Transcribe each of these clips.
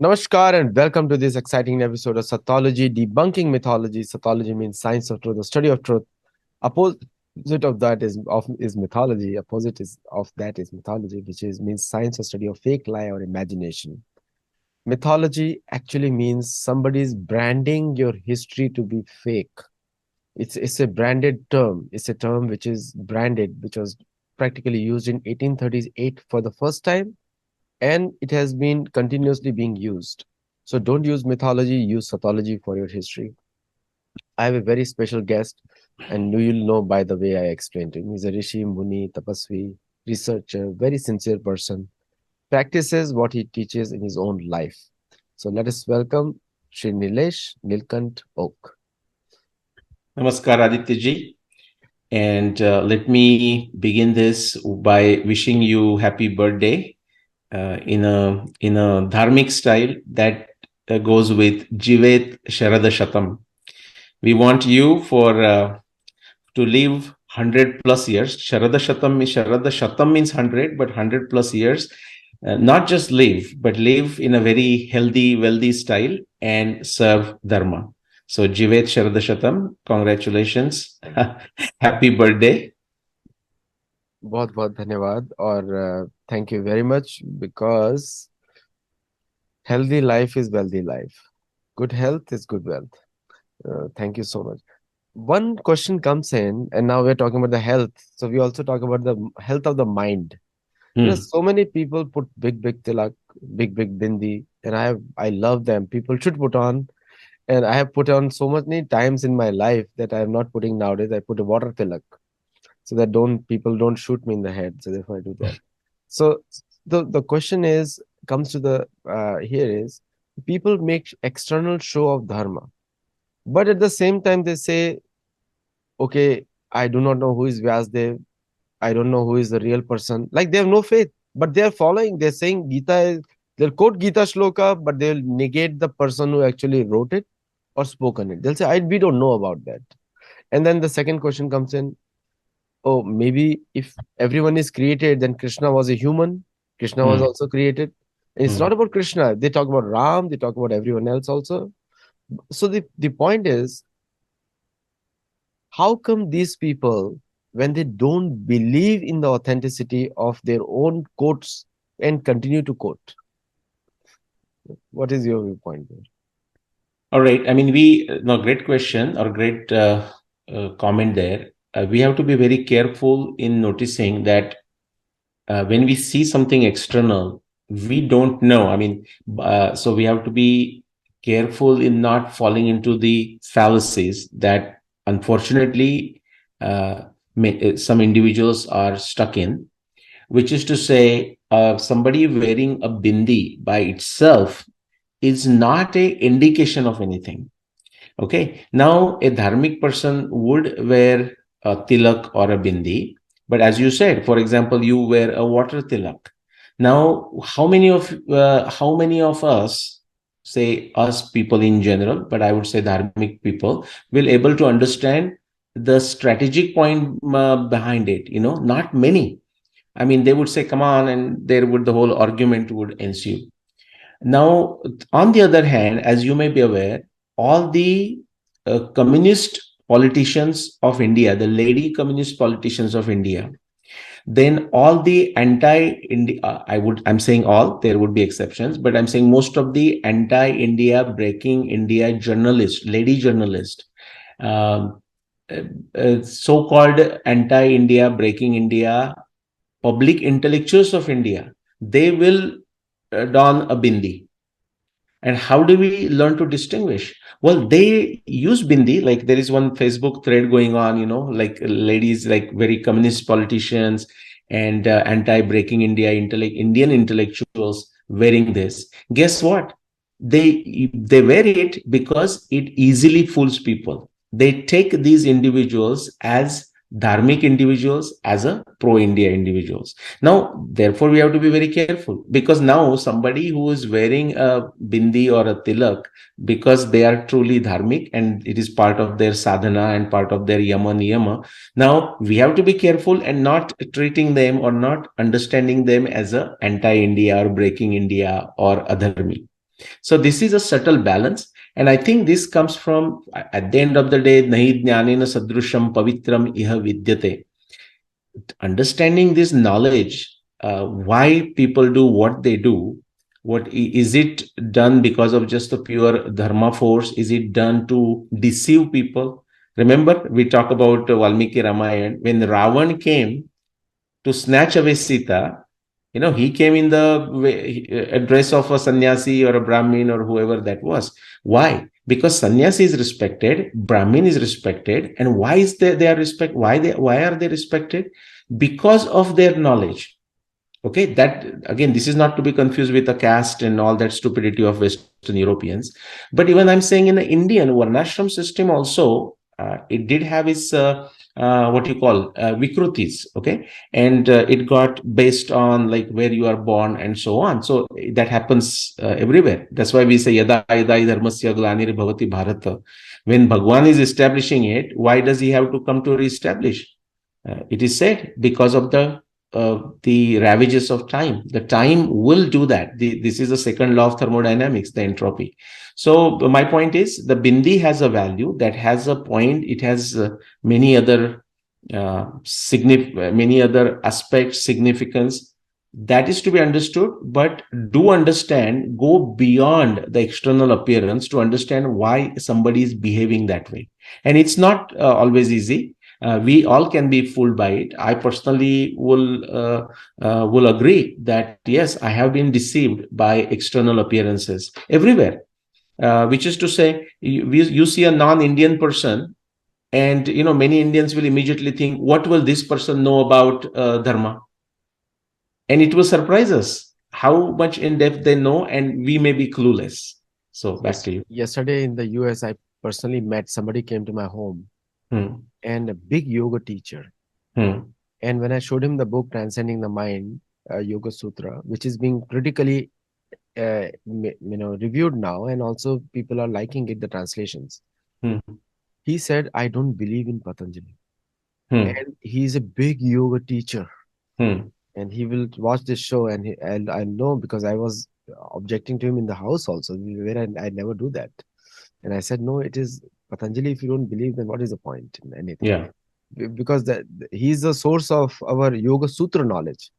Namaskar and welcome to this exciting episode of Sattology, Debunking Mythology. Sattology means science of truth, the study of truth. Opposite of that is mythology. Opposite is of that is mythology, which is means science or study of fake, lie, or imagination. Mythology actually means somebody's branding your history to be fake. It's a branded term. It's a term which is branded, which was practically used in 1838 for the first time, and it has been continuously being used. So don't use mythology, use pathology for your history. I have a very special guest, and you'll know by the way I explained to him. He's a Rishi, Muni, Tapasvi, researcher, very sincere person, practices what he teaches in his own life. So let us welcome Sri Nilesh Oak. Namaskar, Aditya ji. And let me begin this by wishing you happy birthday in a dharmic style that goes with Jivet Sharada Shatam. We want you for to live 100 plus years. Sharada Shatam means 100, but 100 plus years. Not just live, but live in a very healthy, wealthy style and serve Dharma. So, Jivet Sharada Shatam, congratulations. Happy birthday. बहुत बहुत धन्यवाद और thank you very much because healthy life is wealthy life. Good health is good wealth. Thank you so much. One question comes in, and now we're talking about the health. So we also talk about the health of the mind. Hmm. So many people put big tilak, big bindi, and I love them. People should put on, and I have put on so many times in my life that I am not putting nowadays. I put a water tilak so that don't people don't shoot me in the head. So therefore I do that. So the question is comes to the here is people make external show of dharma, but at the same time they say, okay, I do not know who is Vyasdev. I don't know who is the real person. Like they have no faith, but they are following. They're saying Gita is, they'll quote Gita shloka, but they'll negate the person who actually wrote it or spoken it. They'll say, we don't know about that. And then the second question comes in, oh, maybe if everyone is created, then Krishna was a human. Krishna was Hmm. also created. And it's Hmm. not about Krishna. They talk about Ram, they talk about everyone else also. So the point is, how come these people, when they don't believe in the authenticity of their own quotes and continue to quote? What is your viewpoint there? All right. I mean, no, great question or great comment there. We have to be very careful in noticing that when we see something external, we don't know. I mean, so we have to be careful in not falling into the fallacies that unfortunately some individuals are stuck in, which is to say, somebody wearing a bindi by itself is not a indication of anything. Okay. Now, a dharmic person would wear a tilak or a bindi. But as you said, for example, you wear a water tilak. Now, how many of us, say us people in general, but I would say dharmic people, will able to understand the strategic point behind it? Not many. I mean, they would say, "Come on," and there would the whole argument would ensue. Now, on the other hand, as you may be aware, all the communist politicians of India, the lady communist politicians of India, then all the anti-India, I'm saying all, there would be exceptions, but I'm saying most of the anti-India, breaking India journalists, lady journalists, um, so-called anti-India, breaking India, public intellectuals of India, they will don a bindi. And how do we learn to distinguish? Well, they use bindi. Like there is one Facebook thread going on, like ladies, like very communist politicians and anti-breaking Indian intellectuals wearing this. Guess what? They wear it because it easily fools people. They take these individuals as dharmic individuals, as a pro-India individuals. Now, therefore, we have to be very careful, because now somebody who is wearing a bindi or a tilak because they are truly dharmic and it is part of their sadhana and part of their yama niyama. Now, we have to be careful and not treating them or not understanding them as a anti-India or breaking India or adharmi. So this is a subtle balance. And I think this comes from, at the end of the day, nahi jnanena sadrusham pavitram iha vidyate. Understanding this knowledge, why people do what they do, is it done because of just the pure dharma force? Is it done to deceive people? Remember, we talk about Valmiki Ramayana, when Ravan came to snatch away Sita. He came in the dress of a sannyasi or a Brahmin or whoever that was. Why? Because sannyasi is respected, Brahmin is respected, and why is they are respect? Why are they respected? Because of their knowledge. Okay, that again, this is not to be confused with the caste and all that stupidity of Western Europeans. But even I'm saying in the Indian Varnashram system also, it did have its what you call vikrutis. Okay, and it got based on like where you are born and so on. So that happens everywhere. That's why we say yada yada dharmasya glanir bhavati bharata. When Bhagwan is establishing it, why does he have to come to reestablish? It is said because of the ravages of time. The time will do that. This is the second law of thermodynamics, the entropy. So my point is, the bindi has a value that has a point. It has many other many other aspects, significance that is to be understood. But do understand, go beyond the external appearance to understand why somebody is behaving that way. And it's not always easy. We all can be fooled by it. I personally will agree that yes, I have been deceived by external appearances everywhere. Which is to say, you see a non-Indian person, and many Indians will immediately think, what will this person know about dharma? And it will surprise us how much in depth they know, and we may be clueless. So back Yes. to you. Yesterday in the US, I personally met somebody came to my home Hmm. and a big yoga teacher. Hmm. And when I showed him the book Transcending the Mind, Yoga Sutra, which is being critically reviewed now, and also people are liking it, the translations. Hmm. He said, I don't believe in Patanjali. Hmm. And he's a big yoga teacher. Hmm. And he will watch this show, and I know because I was objecting to him in the house also, where I never do that. And I said, no, it is Patanjali. If you don't believe, then what is the point in anything? Yeah. Because he's the source of our Yoga Sutra knowledge.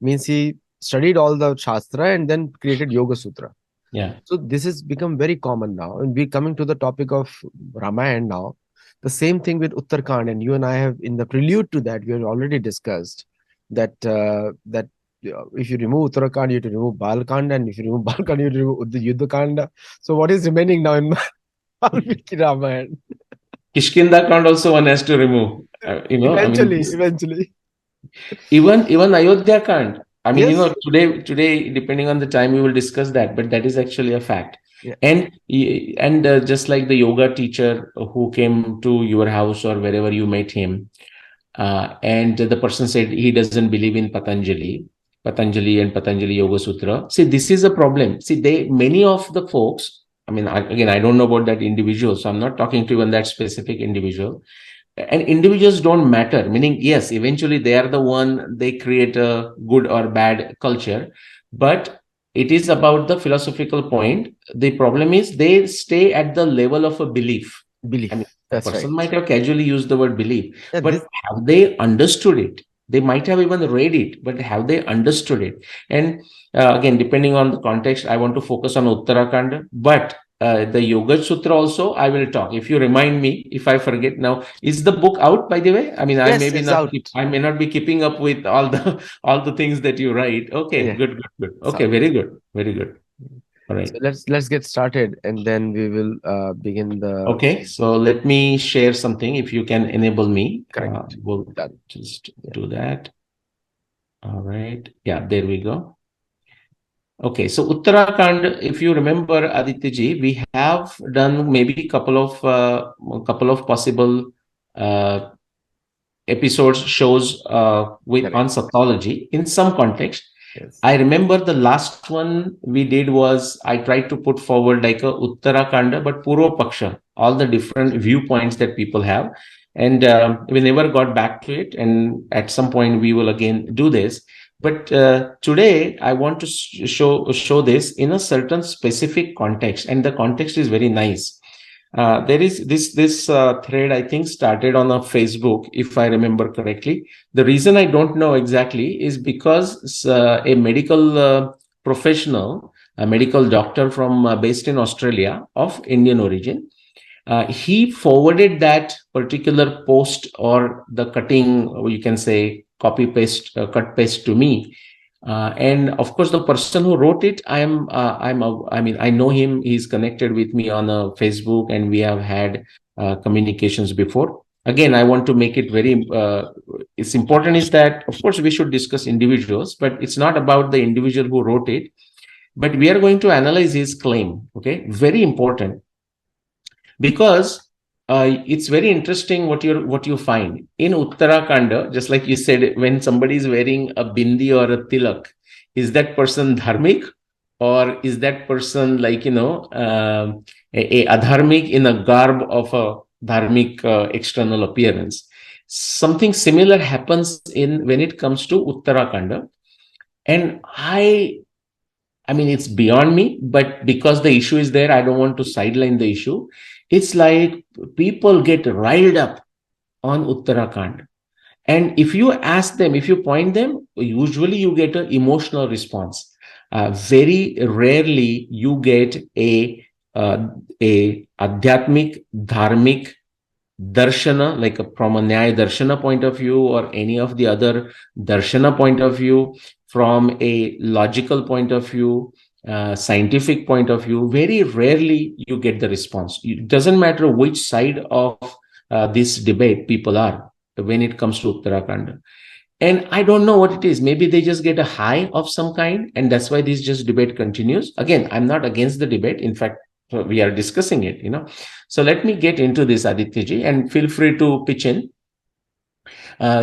Means he studied all the Shastra and then created Yoga Sutra. Yeah. So this has become very common now. And we're coming to the topic of Ramayana now. The same thing with Uttarkand, and you and I have, in the prelude to that, we have already discussed that if you remove Uttarakhand, you have to remove Balkand, and if you remove Balkand, you have to remove the Yuddhakanda. So what is remaining now in Valmiki Ramayana? Kishkinda can't also one has to remove. I mean, Eventually. even Ayodhya can't. I mean, Yes. today, depending on the time, we will discuss that. But that is actually a fact. Yeah. And just like the yoga teacher who came to your house or wherever you met him, and the person said he doesn't believe in Patanjali and Patanjali Yoga Sutra. See, this is a problem. See, many of the folks. I mean, again, I don't know about that individual, so I'm not talking to even that specific individual. And individuals don't matter, meaning yes, eventually they are the one, they create a good or bad culture, but it is about the philosophical point. The problem is they stay at the level of a belief. I mean, Belief. a That's right. person might have casually used the word belief, Yeah, but have they understood it? They might have even read it, but have they understood it? And again, depending on the context, I want to focus on Uttarakhand, but the Yoga Sutra also I will talk. If you remind me, if I forget now, is the book out by the way? I mean, yes, it's out. I may not be keeping up with all the all the things that you write. Okay, Yeah, good. it's Okay, out. very good, very good. All So right. let's get started, and then we will begin the Okay, so let me share something. If you can enable me, correct. we'll Done. just Yeah, do that. All right. Yeah, there we go. Okay, so Uttarakhand, if you remember, Aditya ji, we have done maybe couple of possible uh, episodes, shows with correct. on Sattology in some context. Yes. I remember the last one we did was I tried to put forward like a Uttarakhand, but Purva Paksha, all the different viewpoints that people have. And we never got back to it. And at some point, we will again do this. But today I want to show this in a certain specific context, and the context is very nice. There is this thread, I think, started on a Facebook, if I remember correctly. The reason I don't know exactly is because a medical professional, a medical doctor from based in Australia of Indian origin, he forwarded that particular post, or the cutting, or you can say copy paste, cut paste, to me. And of course, the person who wrote it, I mean, I know him. He's connected with me on Facebook, and we have had communications before. Again, I want to make it very, it's important is that, of course, we should discuss individuals, but it's not about the individual who wrote it, but we are going to analyze his claim. Okay, very important, because it's very interesting what you find in Uttarakhand. Just like you said, when somebody is wearing a bindi or a tilak, is that person dharmic, or is that person, like, a adharmic in a garb of a dharmic external appearance? Something similar happens in when it comes to Uttarakhand. And I mean, it's beyond me, but because the issue is there, I don't want to sideline the issue. It's like people get riled up on Uttarakhand. And if you ask them, if you point them, usually you get an emotional response. Very rarely you get a adhyatmic, dharmic darshana, like from a Nyaya darshana point of view, or any of the other darshana point of view, from a logical point of view, scientific point of view. Very rarely you get the response. It doesn't matter which side of this debate people are when it comes to Uttarakhand. And I don't know what it is. Maybe they just get a high of some kind, and that's why this just debate continues. Again, I'm not against the debate. In fact, we are discussing it. So let me get into this, Aditya and feel free to pitch in.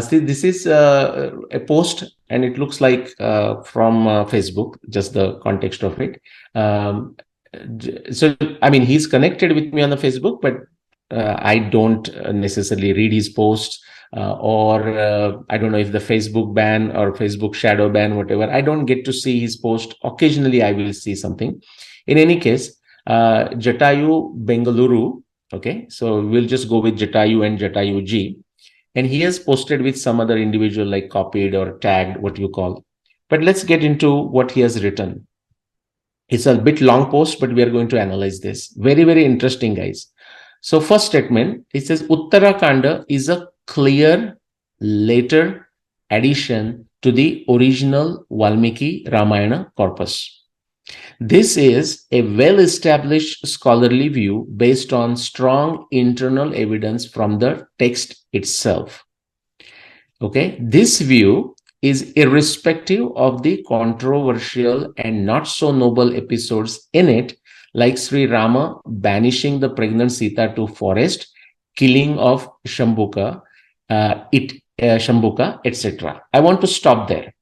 See, this is a post, and it looks like from Facebook, just the context of it. So, I mean, he's connected with me on the Facebook, but I don't necessarily read his posts, or I don't know if the Facebook ban or Facebook shadow ban, whatever. I don't get to see his post. Occasionally, I will see something. In any case, Jatayu Bengaluru. Okay, so we'll just go with Jatayu and Jatayu G. And he has posted with some other individual, like copied or tagged, what you call. But let's get into what he has written. It's a bit long post, but we are going to analyze this. Very, very interesting, guys. So first statement, it says Uttarakhand is a clear later addition to the original Valmiki Ramayana corpus. This is a well-established scholarly view based on strong internal evidence from the text itself. Okay, this view is irrespective of the controversial and not so noble episodes in it, like Sri Rama banishing the pregnant Sita to forest, killing of Shambhuka, Shambhuka, etc. I want to stop there.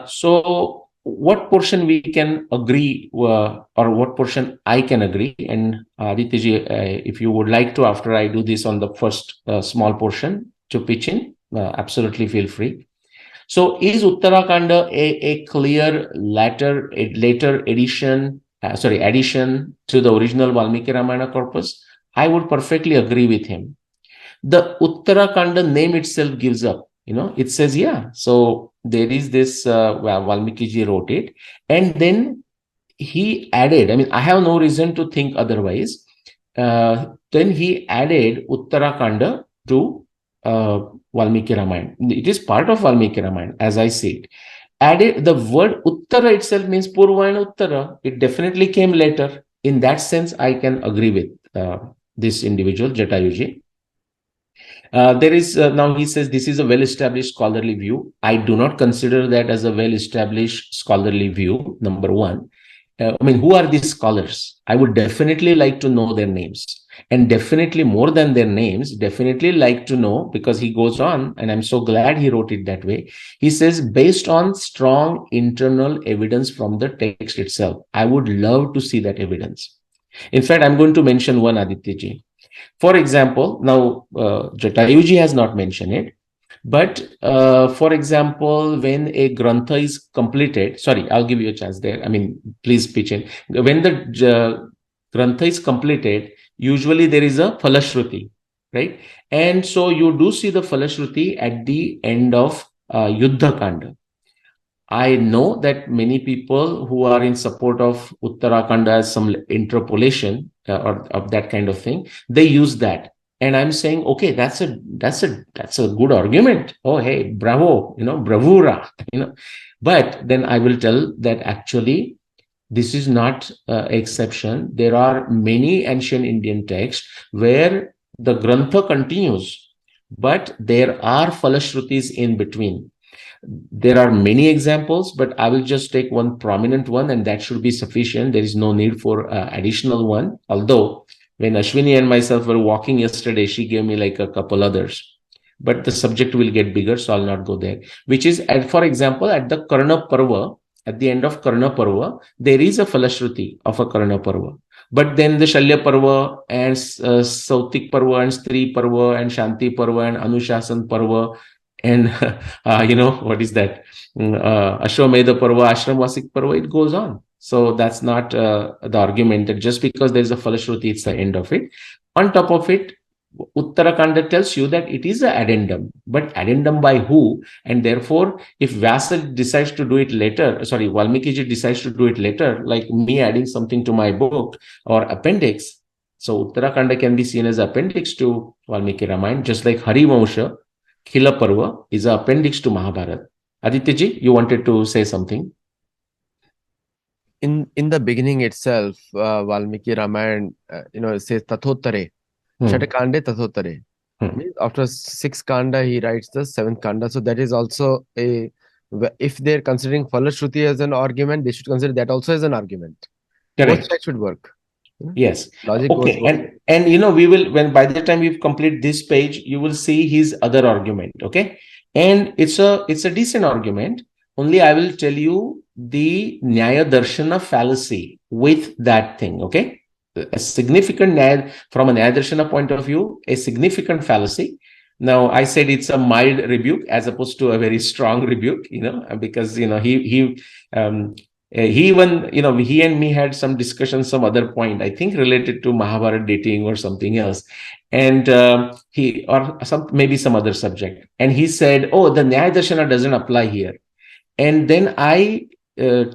So what portion we can agree, or what portion I can agree, and Aditya, if you would like to, after I do this on the first small portion, to pitch in, absolutely feel free. So is Uttarakhand a clear later addition to the original Valmiki Ramayana corpus? I would perfectly agree with him. The Uttarakhand name itself gives up. It says, yeah, so there is this, Valmiki ji wrote it, and then he added, I mean, I have no reason to think otherwise. Then he added Uttarakhand to Valmiki Ramayana. It is part of Valmiki Ramayana, as I see it. Added, the word Uttara itself means Purva and Uttara. It definitely came later. In that sense, I can agree with this individual, Jatayuji. There is now, he says, this is a well-established scholarly view. I do not consider that as a well-established scholarly view, number one. I mean, who are these scholars? I would definitely like to know their names. And definitely more than their names, definitely like to know, because he goes on, and I'm so glad he wrote it that way. He says, based on strong internal evidence from the text itself. I would love to see that evidence. In fact, I'm going to mention one, Aditya ji. For example, now Jatayuji has not mentioned it, But for example, when a grantha is completed, sorry, I'll give you a chance there. I mean, please pitch in. When the grantha is completed, usually there is a falashruti, right? And so you do see the falashruti at the end of Yuddha Kanda. I know that many people who are in support of Uttarakhand as some interpolation or of that kind of thing, they use that. And I'm saying, okay, that's a good argument. Oh, hey, bravo, bravura, But then I will tell that actually this is not exception. There are many ancient Indian texts where the grantha continues, but there are falashrutis in between. There are many examples, but I will just take one prominent one, and that should be sufficient. There is no need for additional one. Although, when Ashwini and myself were walking yesterday, she gave me like a couple others. But the subject will get bigger, so I'll not go there. Which is, for example, at the Karna Parva, at the end of Karna Parva, there is a falashruti of a Karna Parva. But then the Shalya Parva and Sautik Parva and Stri Parva and Shanti Parva and Anushasan Parva and what is that, Ashwamedha Parva, Ashramvasik Parva, it goes on. So that's not the argument that just because there's a falashruti, it's the end of it. On top of it, Uttarakanda tells you that it is an addendum, but addendum by who? And therefore, if Vyasa decides to do it later, sorry, Valmiki decides to do it later, like me adding something to my book or appendix, so Uttarakanda can be seen as appendix to Valmiki Ramayana, just like Harivamsha, Khila Parva is an appendix to Mahabharata. Adityaji, you wanted to say something? In the beginning itself, Valmiki Ramayana, it says Tathottare, Shatakande Tathottare. Means after six kanda, he writes the seventh kanda. So that is also if they're considering Falashruti as an argument, they should consider that also as an argument. Both Correct. sides should work. Yes. Logic goes Okay. both. And we will, when by the time we complete this page, you will see his other argument. Okay. And it's a decent argument. Only I will tell you the Nyaya Darshana fallacy with that thing. Okay. A significant from a Nyaya Darshana point of view, a significant fallacy. Now, I said it's a mild rebuke as opposed to a very strong rebuke, because, he even, he and me had some discussion, some other point, I think related to Mahabharata dating or something else. And or maybe some other subject. And he said, oh, the Nyaya Darshana doesn't apply here. And then I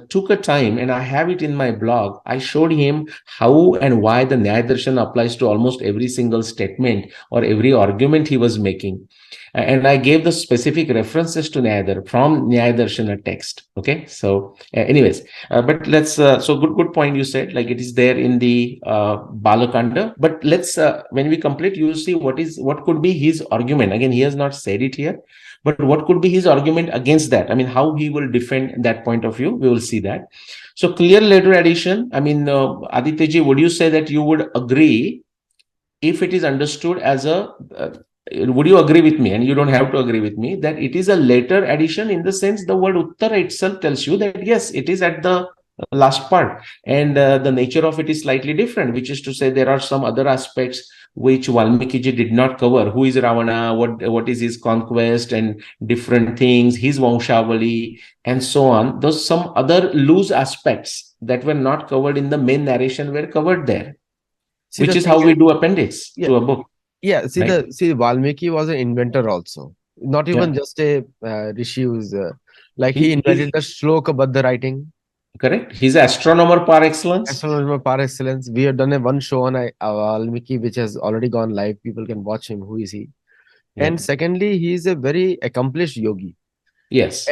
took a time, and I have it in my blog. I showed him how and why the Nyaya Darshana applies to almost every single statement or every argument he was making. And I gave the specific references to from Nyaya Darshana text. Okay. So anyways, but let's, so good point you said, like it is there in the Balakanda, but let's, when we complete, you see what could be his argument. Again, he has not said it here, but what could be his argument against that? I mean, how he will defend that point of view, we will see that. So clear letter addition, I mean, Adityaji, would you say that you would agree if it is understood as would you agree with me, and you don't have to agree with me, that it is a later addition in the sense the word Uttara itself tells you that yes, it is at the last part, and the nature of it is slightly different, which is to say there are some other aspects which Valmiki did not cover. Who is Ravana? What is his conquest and different things, his Vanshavali, and so on. Those some other loose aspects that were not covered in the main narration were covered there, which is how we do appendix to a book. Yeah, Valmiki was an inventor also. Not even just a rishi who's like he invented the shloka baddha writing. Correct. He's an astronomer par excellence. Astronomer par excellence. We have done one show on Valmiki, which has already gone live. People can watch him. Who is he? Yeah. And secondly, he is a very accomplished yogi. Yes.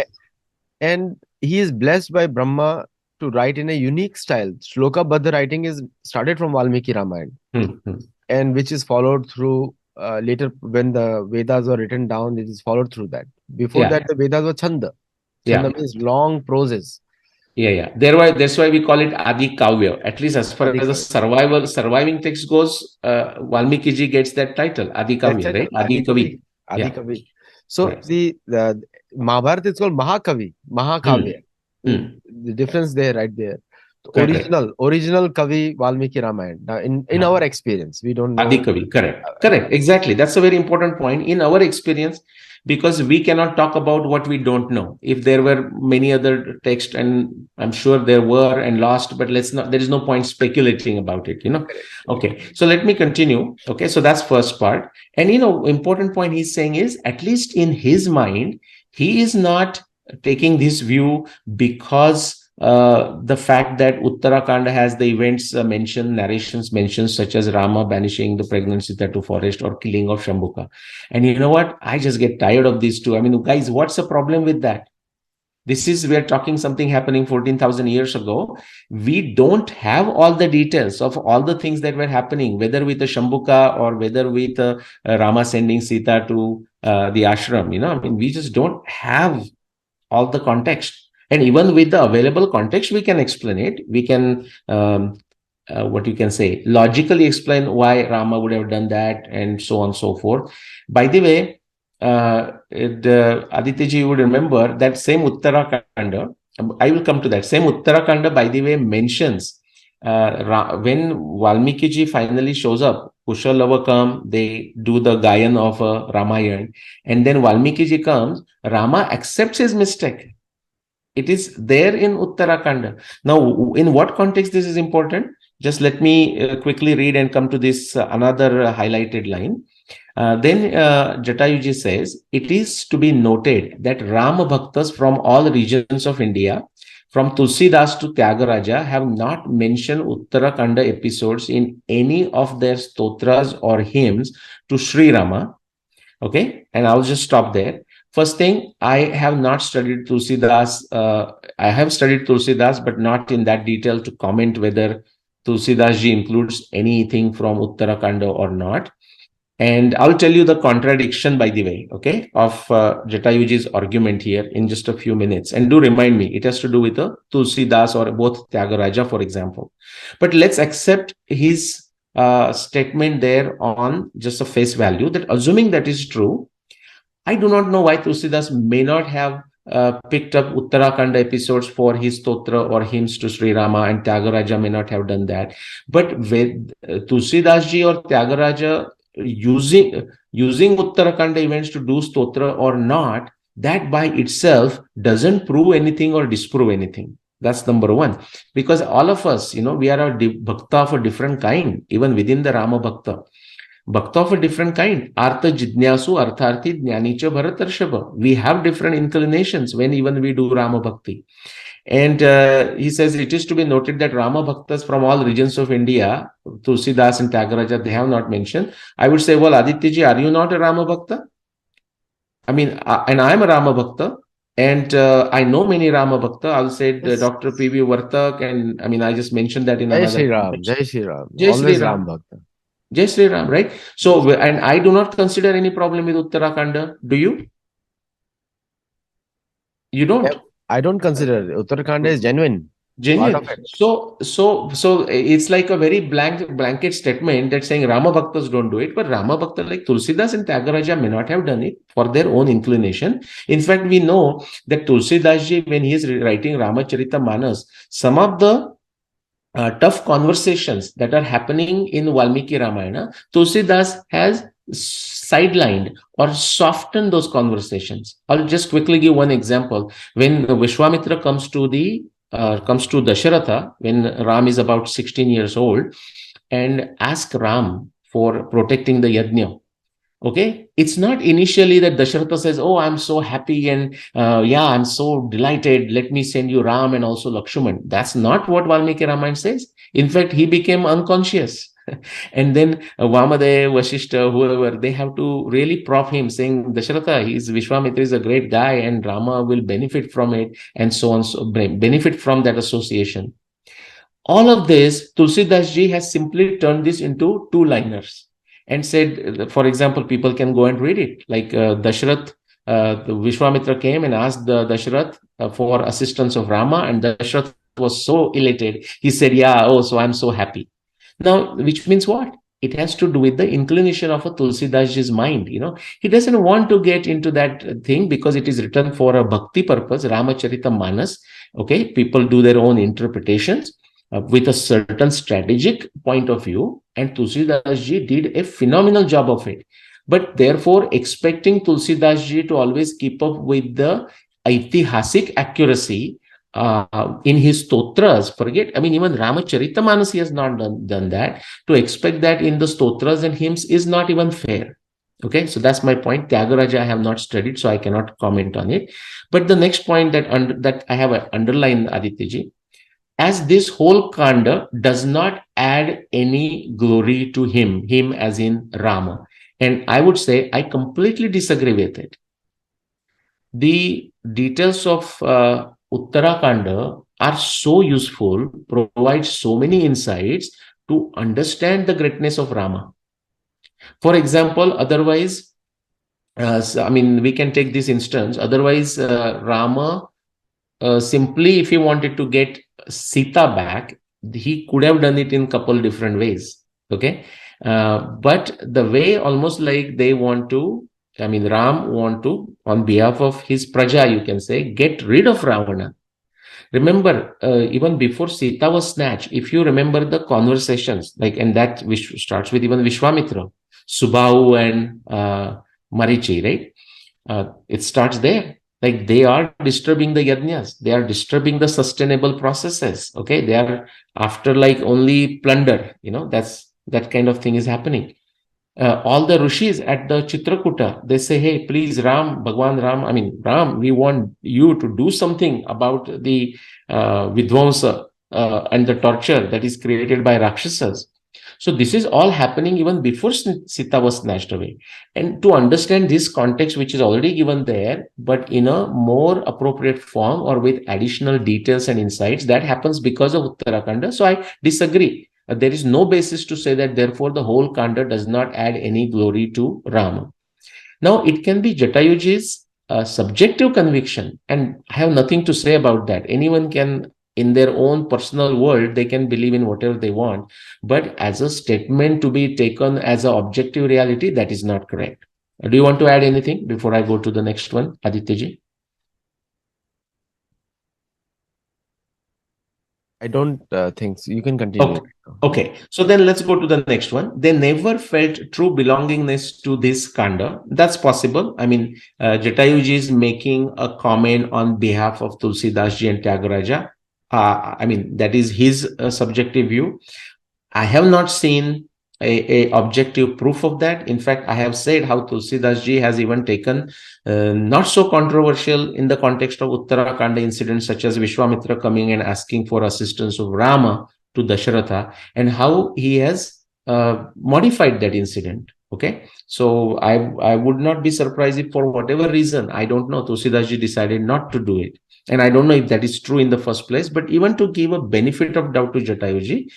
And he is blessed by Brahma to write in a unique style. Shloka baddha writing is started from Valmiki Ramayana. And which is followed through later when the Vedas were written down, it is followed through that. Before that, the Vedas were Chanda. Chanda means long proses. That's why we call it Adi Kavya. At least as far as the surviving text goes, Valmiki ji gets that title, Adi Kavya, right? Adi Kavi. Adi Kavi. So the Mahabharata is called Mahakavi, Mahakavya. The difference there, right there. Correct. Original Kavi Valmiki Ramayana. In our experience, we don't Adi know. Kavi, correct. Correct. Exactly. That's a very important point in our experience, because we cannot talk about what we don't know. If there were many other texts, and I'm sure there were and lost, but let's not, there is no point speculating about it, you know. Correct. Okay. So let me continue. Okay. So that's first part. And, important point he's saying is, at least in his mind, he is not taking this view because the fact that Uttarakhand has the events mentioned, narrations mentioned, such as Rama banishing the pregnant Sita to forest or killing of Shambhuka. And you know what? I just get tired of these two. I mean, guys, what's the problem with that? This is, we're talking something happening 14,000 years ago. We don't have all the details of all the things that were happening, whether with the Shambhuka or whether with Rama sending Sita to the ashram. I mean, we just don't have all the context. And even with the available context, we can explain it. We can, what you can say, logically explain why Rama would have done that, and so on and so forth. By the way, Aditya you would remember that same Uttarakanda, I will come to that. Same Uttarakanda, by the way, mentions when Valmiki ji finally shows up, Kushalava come, they do the Gayan of Ramayan, and then Valmiki ji comes, Rama accepts his mistake. It is there in Uttarakhand. Now, in what context this is important? Just let me quickly read and come to this another highlighted line. Then Jatayuji says, it is to be noted that Rama Bhaktas from all regions of India, from Tulsidas to Tyagaraja, have not mentioned Uttarakhanda episodes in any of their stotras or hymns to Sri Rama. Okay, and I'll just stop there. First thing, I have not studied Tulsidas. I have studied Tulsidas, but not in that detail to comment whether Tulsidas ji includes anything from Uttarakhand or not. And I'll tell you the contradiction, by the way, okay, of Jatayuji's argument here in just a few minutes. And do remind me, it has to do with a Tulsidas or both Tyagaraja, for example. But let's accept his statement there on just a face value, that assuming that is true, I do not know why Tulsidas may not have picked up Uttarakhand episodes for his stotra or hymns to Sri Rama, and Tyagaraja may not have done that. But with Tulsidas ji or Tyagaraja using Uttarakhand events to do stotra or not, that by itself doesn't prove anything or disprove anything. That's number one. Because all of us, we are a bhakta of a different kind, even within the Rama bhakta. Bhakta of a different kind. Artha Jidnyasu, Artharthi, Jnanicha, Bharatarshava. We have different inclinations when even we do Rama Bhakti. And he says it is to be noted that Rama Bhaktas from all regions of India, Tulsidas and Tyagaraja, they have not mentioned. I would say, well, Aditya ji, are you not a Rama Bhakta? I mean, and I am a Rama Bhakta. And I know many Rama Bhakta. I'll say Yes. Dr. P.V. Vartak, and I mean, I just mentioned that in Jai another Shri Ram, context. Jai Shri Ram. Jai Shri Always Ram. Ram Bhakta. Jai Shri Ram, right? So, and I do not consider any problem with Uttarakhand. Do you? You don't? Yep. I don't consider Uttarakhand is genuine. Genuine. Part of it. So it's like a very blanket statement that's saying Rama Bhaktas don't do it, but Rama Bhakta like Tulsidas and Tyagaraja may not have done it for their own inclination. In fact, we know that Tulsidas ji, when he is writing Ramacharita Manas, some of the tough conversations that are happening in Valmiki Ramayana, Tulsidas has sidelined or softened those conversations. I'll just quickly give one example. When Vishwamitra comes to Dasharatha, when Ram is about 16 years old, and ask Ram for protecting the yajna. Okay, it's not initially that Dasharatha says, oh, I'm so happy and I'm so delighted, let me send you Ram and also Lakshman. That's not what Valmiki Ramayana says. In fact, he became unconscious. And then Vamadev, Vashishta, whoever, they have to really prop him, saying, Dasharatha, Vishwamitra is a great guy and Rama will benefit from it, and so on, so benefit from that association. All of this, Tulsidas ji has simply turned this into two-liners and said, for example, people can go and read it. Like Dashrath, Vishwamitra came and asked the Dashrath for assistance of Rama, and Dashrath was so elated. He said, so I'm so happy. Now, which means what? It has to do with the inclination of a Tulsidas ji's mind. He doesn't want to get into that thing because it is written for a bhakti purpose, Ramacharita Manas. Okay, people do their own interpretations. with a certain strategic point of view, and Tulsidas ji did a phenomenal job of it. But therefore, expecting Tulsidas ji to always keep up with the aitihasic accuracy in his stotras, forget, I mean, even Ramacharita he has not done that. To expect that in the stotras and hymns is not even fair. Okay, so that's my point. Tyagaraja I have not studied, so I cannot comment on it. But the next point that I have underlined, Adityaji, as this whole kanda does not add any glory to him as in Rama. And I would say I completely disagree with it. The details of Uttarakanda are so useful, provide so many insights to understand the greatness of Rama. For example, otherwise, so, I mean, we can take this instance. Otherwise, Rama, simply if he wanted to get Sita back, he could have done it in a couple different ways. Okay. But the way almost like they want to, I mean, Ram want to, on behalf of his Praja, you can say, get rid of Ravana. Remember, even before Sita was snatched, if you remember the conversations, like, and that which starts with even Vishwamitra, Subhahu and Marichi, right? It starts there. Like they are disturbing the yajnas, they are disturbing the sustainable processes. Okay, they are after like only plunder. That's that kind of thing is happening. All the rishis at the Chitrakuta, they say, hey, please, Ram, Bhagwan Ram, I mean, Ram, we want you to do something about the Vidvamsa and the torture that is created by Rakshasas. So this is all happening even before Sita was snatched away. And to understand this context, which is already given there, but in a more appropriate form or with additional details and insights, that happens because of Uttarakhanda. So I disagree. There is no basis to say that therefore the whole Kanda does not add any glory to Rama. Now, it can be Jatayuji's subjective conviction, and I have nothing to say about that. Anyone can, in their own personal world, they can believe in whatever they want. But as a statement to be taken as an objective reality, that is not correct. Do you want to add anything before I go to the next one, Adityaji? I don't think so. You can continue. Okay. Okay, so then let's go to the next one. They never felt true belongingness to this kanda. That's possible. I mean, Jatayuji is making a comment on behalf of Tulsidas ji and Tyagaraja. I mean, that is his subjective view. I have not seen a objective proof of that. In fact, I have said how Tulsidas ji has even taken not so controversial in the context of Uttarakanda incidents such as Vishwamitra coming and asking for assistance of Rama to Dasharatha, and how he has modified that incident. Okay, so I would not be surprised if for whatever reason, I don't know, Tulsidas ji decided not to do it. And I don't know if that is true in the first place, but even to give a benefit of doubt to Jatayuji,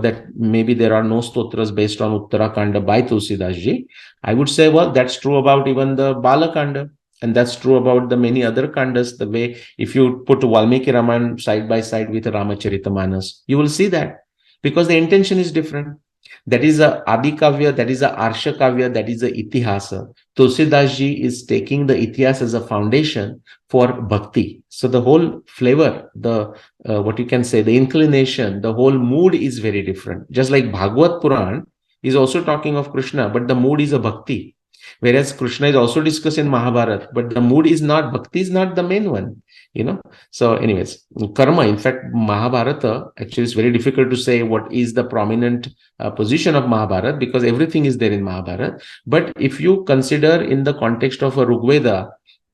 that maybe there are no stotras based on Uttarakanda by Tulsidas ji, I would say, well, that's true about even the Balakanda. And that's true about the many other kandas. The way, if you put Valmiki Ramayana side by side with Ramacharita you will see that, because the intention is different. That is a Adi Kavya, that is a Arsha Kavya, that is a Itihasa. Tulsidas ji is taking the Itihas as a foundation for bhakti. So the whole flavor, the what you can say, the inclination, the whole mood is very different. Just like Bhagavad Puran is also talking of Krishna, but the mood is a bhakti. Whereas Krishna is also discussed in Mahabharata, but the mood is not, bhakti is not the main one. So anyways, karma, in fact, Mahabharata, actually it's very difficult to say what is the prominent position of Mahabharata, because everything is there in Mahabharata. But if you consider in the context of a Rigveda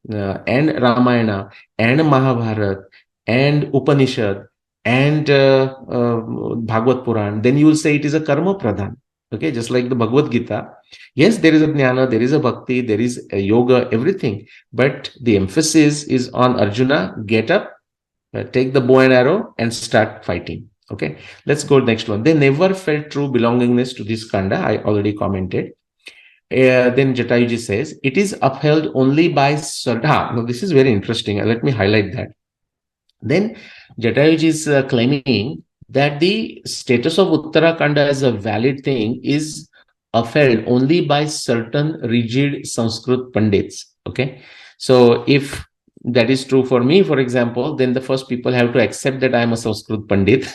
and Ramayana and Mahabharata and Upanishad and Bhagavad Puran, then you will say it is a karma pradhan. Okay, just like the Bhagavad Gita. Yes, there is a jnana, there is a bhakti, there is a yoga, everything. But the emphasis is on Arjuna, get up, take the bow and arrow and start fighting. Okay, let's go next one. They never felt true belongingness to this kanda. I already commented. Then Jatayuji says, it is upheld only by Now, this is very interesting. Let me highlight that. Then Jatayuji is claiming that the status of Uttarakanda as a valid thing is upheld only by certain rigid Sanskrit Pandits. Okay. So if that is true for me, for example, then the first people have to accept that I am a Sanskrit Pandit.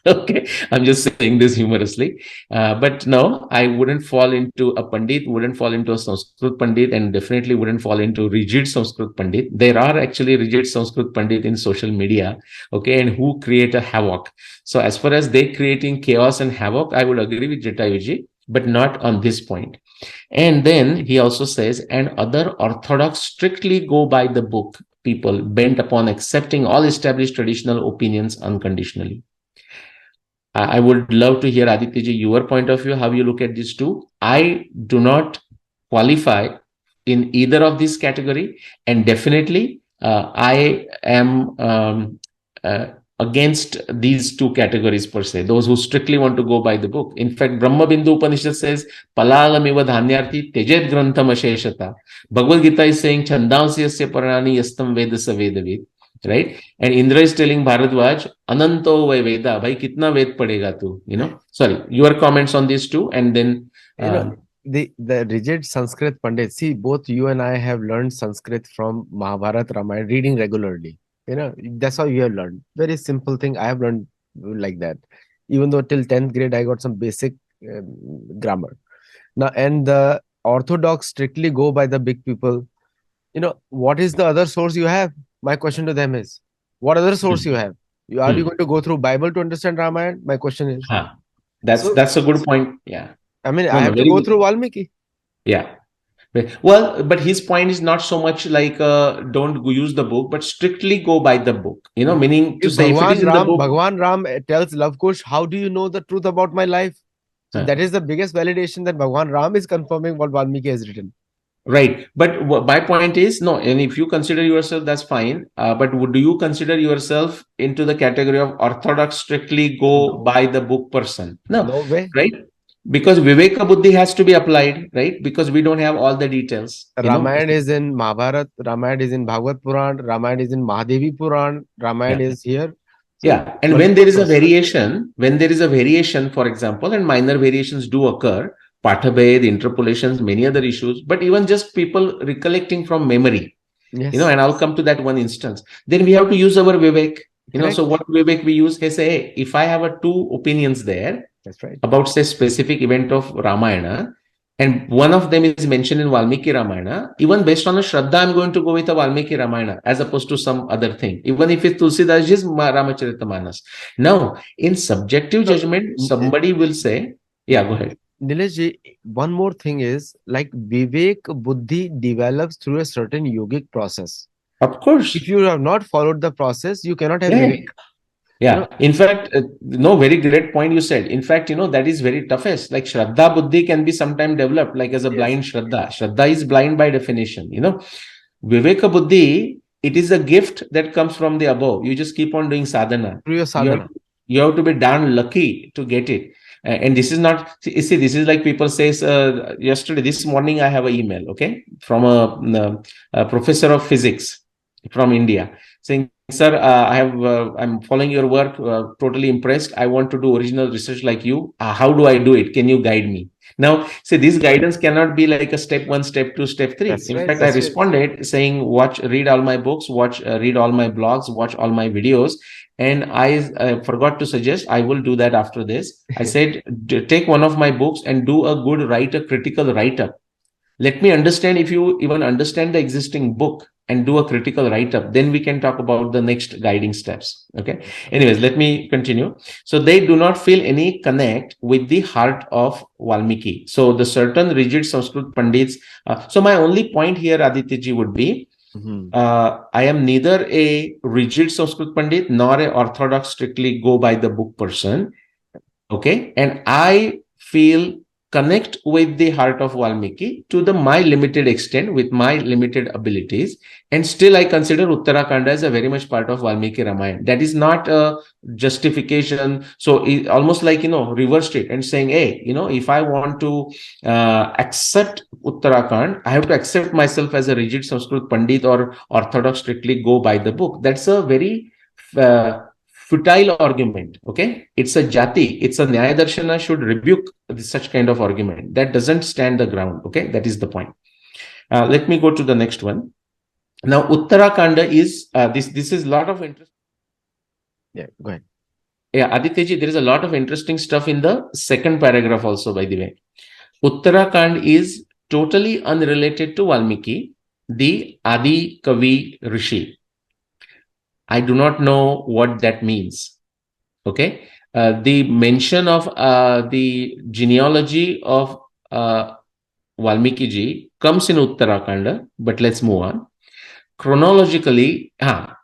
Okay, I'm just saying this humorously. But no, I wouldn't fall into a Pandit, wouldn't fall into a Sanskrit Pandit, and definitely wouldn't fall into rigid Sanskrit Pandit. There are actually rigid Sanskrit Pandit in social media, okay, and who create a havoc. So as far as they creating chaos and havoc, I would agree with Jatayuji, but not on this point. And then he also says, and other orthodox strictly go by the book people bent upon accepting all established traditional opinions unconditionally. I would love to hear Aditya your point of view, how you look at these two. I do not qualify in either of this category, and definitely I am against these two categories per se. Those who strictly want to go by the book. In fact, Brahma Bindu Upanishad says, "Palalamiva dhanyarthi tejet grantham asheshata." Bhagavad Gita is saying, "Chandansyasya parani yastam vedasa vedavid." Right? And Indra is telling Bharadwaj, Ananto vai Veda, bhai kitna Ved padega tu? Sorry, your comments on these two, and then You know, um, the rigid Sanskrit Pandit. See, both you and I have learned Sanskrit from Mahabharata, Ramayana, reading regularly. That's how you have learned. Very simple thing. I have learned like that. Even though till 10th grade, I got some basic grammar. Now, and the Orthodox strictly go by the big people. What is the other source you have? My question to them is, what other source you hmm, have? Are you hmm, going to go through Bible to understand Ramayana? My question is. huh. So, That's a good point. Yeah. I mean, No, I no, have to very go good. through Valmiki. Yeah. Well, but his point is not so much like don't use the book, but strictly go by the book. Meaning to If say if it is in the book, Bhagwan Ram tells Love Kush, how do you know the truth about my life? So huh. that is the biggest validation that Bhagwan Ram is confirming what Valmiki has written. Right. But my point is no. And if you consider yourself, that's fine. But do you consider yourself into the category of orthodox, strictly go No, by the book person? No. no way. Right. Because Viveka Buddhi has to be applied, right? Because we don't have all the details. Ramayana is in Mahabharata, Ramayana is in Bhagavad Puran, Ramayana is in Mahadevi Puran, Yeah. Ramayana is here. So Yeah. And when multiple there is a sources. variation, for example, and minor variations do occur, Pathabhed, interpolations, many other issues, but even just people recollecting from memory, Yes, and I'll come to that one instance. Then we have to use our Vivek, so correct. what Vivek we use? Hey, say, hey, if I have a two opinions there That's right. about, say, specific event of Ramayana, and one of them is mentioned in Valmiki Ramayana, even based on a Shraddha, I'm going to go with a Valmiki Ramayana as opposed to some other thing, even if it's Tulsidas Ji's Ramacharita. Now, in subjective So, judgment, somebody will say, yeah, go ahead. Nilesh ji, one more thing is like Vivek Buddhi develops through a certain yogic process. Of course. If you have not followed the process, you cannot have Yeah. Vivek. You know, Yeah, in fact, no, very great point you said. In fact, that is very toughest. Like Shraddha Buddhi can be sometime developed like as a yes, blind Shraddha. Shraddha is blind by definition. Viveka Buddhi, it is a gift that comes from the above. You just keep on doing sadhana. through your You have, sadhana. you have to be darn lucky to get it. And this is not, see, this is like people says, yesterday, this morning, I have an email, okay, from a professor of physics from India saying, sir, I'm following your work, totally impressed. I want to do original research like you. How do I do it? Can you guide me? Now, see, this guidance cannot be like a step one, step two, step three. That's In right. fact, I That's right. responded saying, read all my books, read all my blogs, watch all my videos. And I forgot to suggest, I will do that after this. I said, take one of my books and do a good critical write up. Let me understand if you even understand the existing book and do a critical write up, then we can talk about the next guiding steps. Okay. Anyways, let me continue. So they do not feel any connect with the heart of Valmiki. So the certain rigid Sanskrit Pandits. So my only point here, Aditya would be Mhm. I am neither a rigid Sanskrit Pandit nor a orthodox strictly go by the book person. Okay. And I feel connect with the heart of Valmiki to the my limited extent with my limited abilities. And still I consider Uttarakhand as a very much part of Valmiki Ramayana. That is not a justification. So it, almost like, reversed it and saying, hey, if I want to accept Uttarakhand, I have to accept myself as a rigid Sanskrit Pandit or orthodox strictly go by the book. That's a very uh, futile argument. Okay, it's a jati, it's a nyaya darshana should rebuke such kind of argument that doesn't stand the ground. Okay, that is the point. Let me go to the next one. Now Uttarakhand is this is a lot of interest. Yeah, go ahead. Yeah, Adityaji, there is a lot of interesting stuff in the second paragraph also, by the way. Uttarakhand is totally unrelated to Valmiki, the Adi Kavi Rishi. I do not know what that means. Okay. The mention of the genealogy of Valmiki ji comes in Uttarakhand, but let's move on. Chronologically,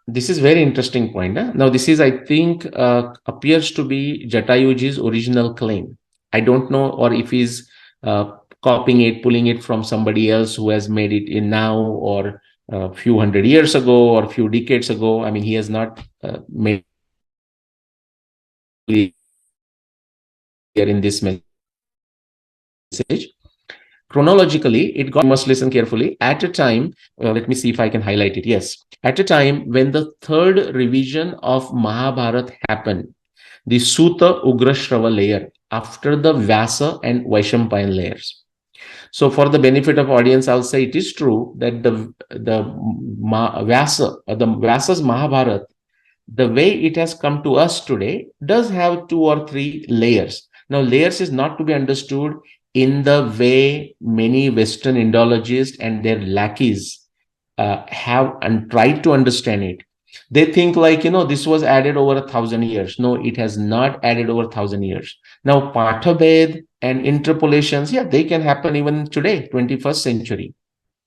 this is very interesting point. Now, this is, I think, appears to be Jatayuji's original claim. I don't know, or if he's copying it, pulling it from somebody else who has made it in now, or a few hundred years ago, or a few decades ago. I mean, he has not made clear in this message. Chronologically, it got, you must listen carefully, at a time, let me see if I can highlight it. Yes, at a time when the third revision of Mahabharata happened, the Sutta Ugrashrava layer, after the Vyasa and Vaishampayan layers. So, for the benefit of audience, I'll say it is true that the Vyasa's Mahabharata, the way it has come to us today, does have two or three layers. Now, layers is not to be understood in the way many Western Indologists and their lackeys have and tried to understand it. They think like, this was added over 1,000 years. No, it has not added over 1,000 years. Now, Pathabhed and interpolations, yeah, they can happen even today, 21st century.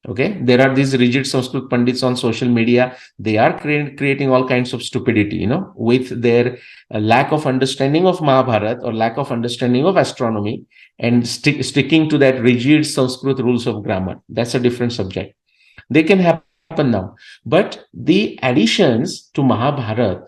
Okay, there are these rigid Sanskrit Pandits on social media. They are creating all kinds of stupidity, with their lack of understanding of Mahabharata or lack of understanding of astronomy, and sticking to that rigid Sanskrit rules of grammar. That's a different subject. They can happen now. But the additions to Mahabharata,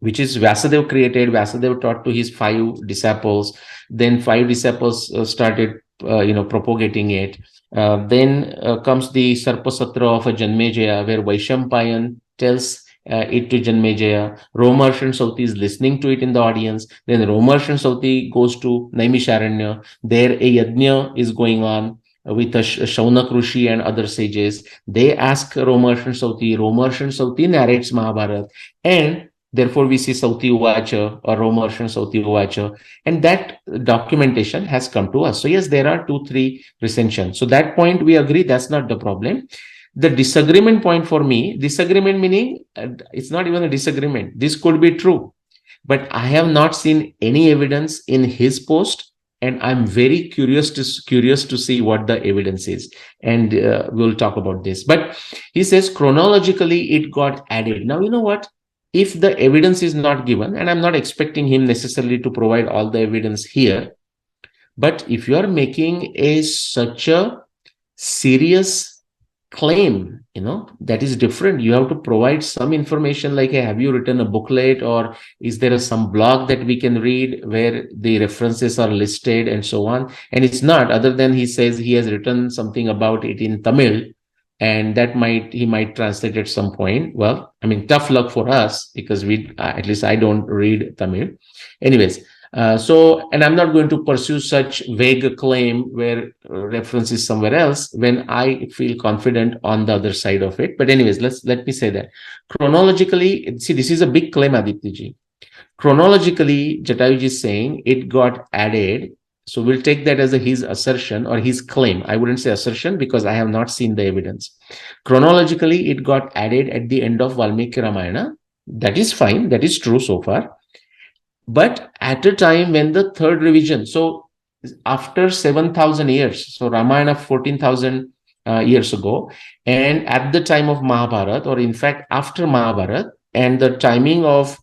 which is Vyasadeva created, Vyasadeva taught to his 5 disciples, then 5 disciples started, propagating it. Then comes the Sarpasatra of a Janmejaya, where Vaishampayan tells it to Janmejaya. Romarshan Sauti is listening to it in the audience. Then Romarshan Sauti goes to Naimisharanya. There a yajna is going on with a Shaunak Rishi and other sages. They ask Romarshan Sauti. Romarshan Sauti narrates Mahabharata. And therefore, we see Sauti Uvacha or Romarshan Sauti Uvacha, and that documentation has come to us. So, yes, there are 2-3 recensions. So, that point we agree, that's not the problem. The disagreement point for me, disagreement meaning it's not even a disagreement. This could be true, but I have not seen any evidence in his post, and I'm very curious to see what the evidence is, and we'll talk about this. But he says chronologically it got added. Now, you know what? If the evidence is not given, and I'm not expecting him necessarily to provide all the evidence here, but if you are making such a serious claim, that is different. You have to provide some information like, hey, have you written a booklet, or is there some blog that we can read where the references are listed and so on? And it's not, other than he says he has written something about it in Tamil, and that he might translate at some point. Well, I mean, tough luck for us, because we, at least I don't read Tamil. Anyways, and I'm not going to pursue such vague claim where reference is somewhere else when I feel confident on the other side of it. But anyways, let me say that chronologically, see, this is a big claim, Aditya. Chronologically, Jatayuji is saying it got added. So we'll take that as his assertion or his claim. I wouldn't say assertion because I have not seen the evidence. Chronologically, it got added at the end of Valmiki Ramayana. That is fine. That is true so far. But at a time when the third revision, so after 7,000 years, so Ramayana 14,000 years ago, and at the time of Mahabharata, or in fact after Mahabharata, and the timing of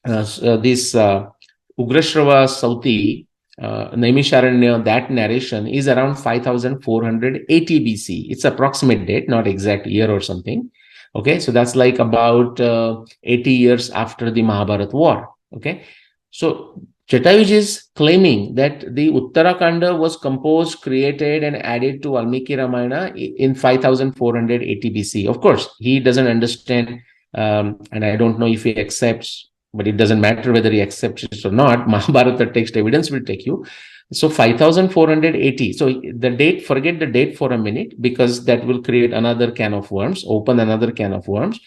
this Ugrashrava Sauti, Naimisharanya, that narration is around 5,480 BC. It's approximate date, not exact year or something. Okay, so that's like about 80 years after the Mahabharata war. Okay, so Jatayuji is claiming that the Uttarakhanda was composed, created, and added to Valmiki Ramayana in 5,480 BC. Of course, he doesn't understand, and I don't know if he accepts, but it doesn't matter whether he accepts it or not. Mahabharata text evidence will take you. So 5,480. So the date, forget the date for a minute, because that will create another can of worms, open another can of worms.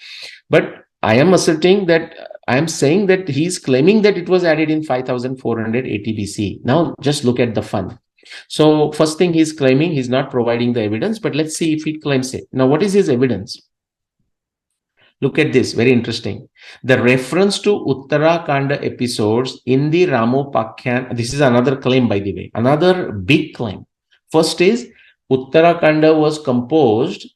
But I am asserting that I am saying that he's claiming that it was added in 5480 BC. Now just look at the fun. So first thing he's claiming, he's not providing the evidence, but let's see if he claims it. Now what is his evidence? Look at this, very interesting. The reference to Uttarakanda episodes in the Ramopakhyan, this is another claim, by the way, another big claim. First is Uttarakanda was composed.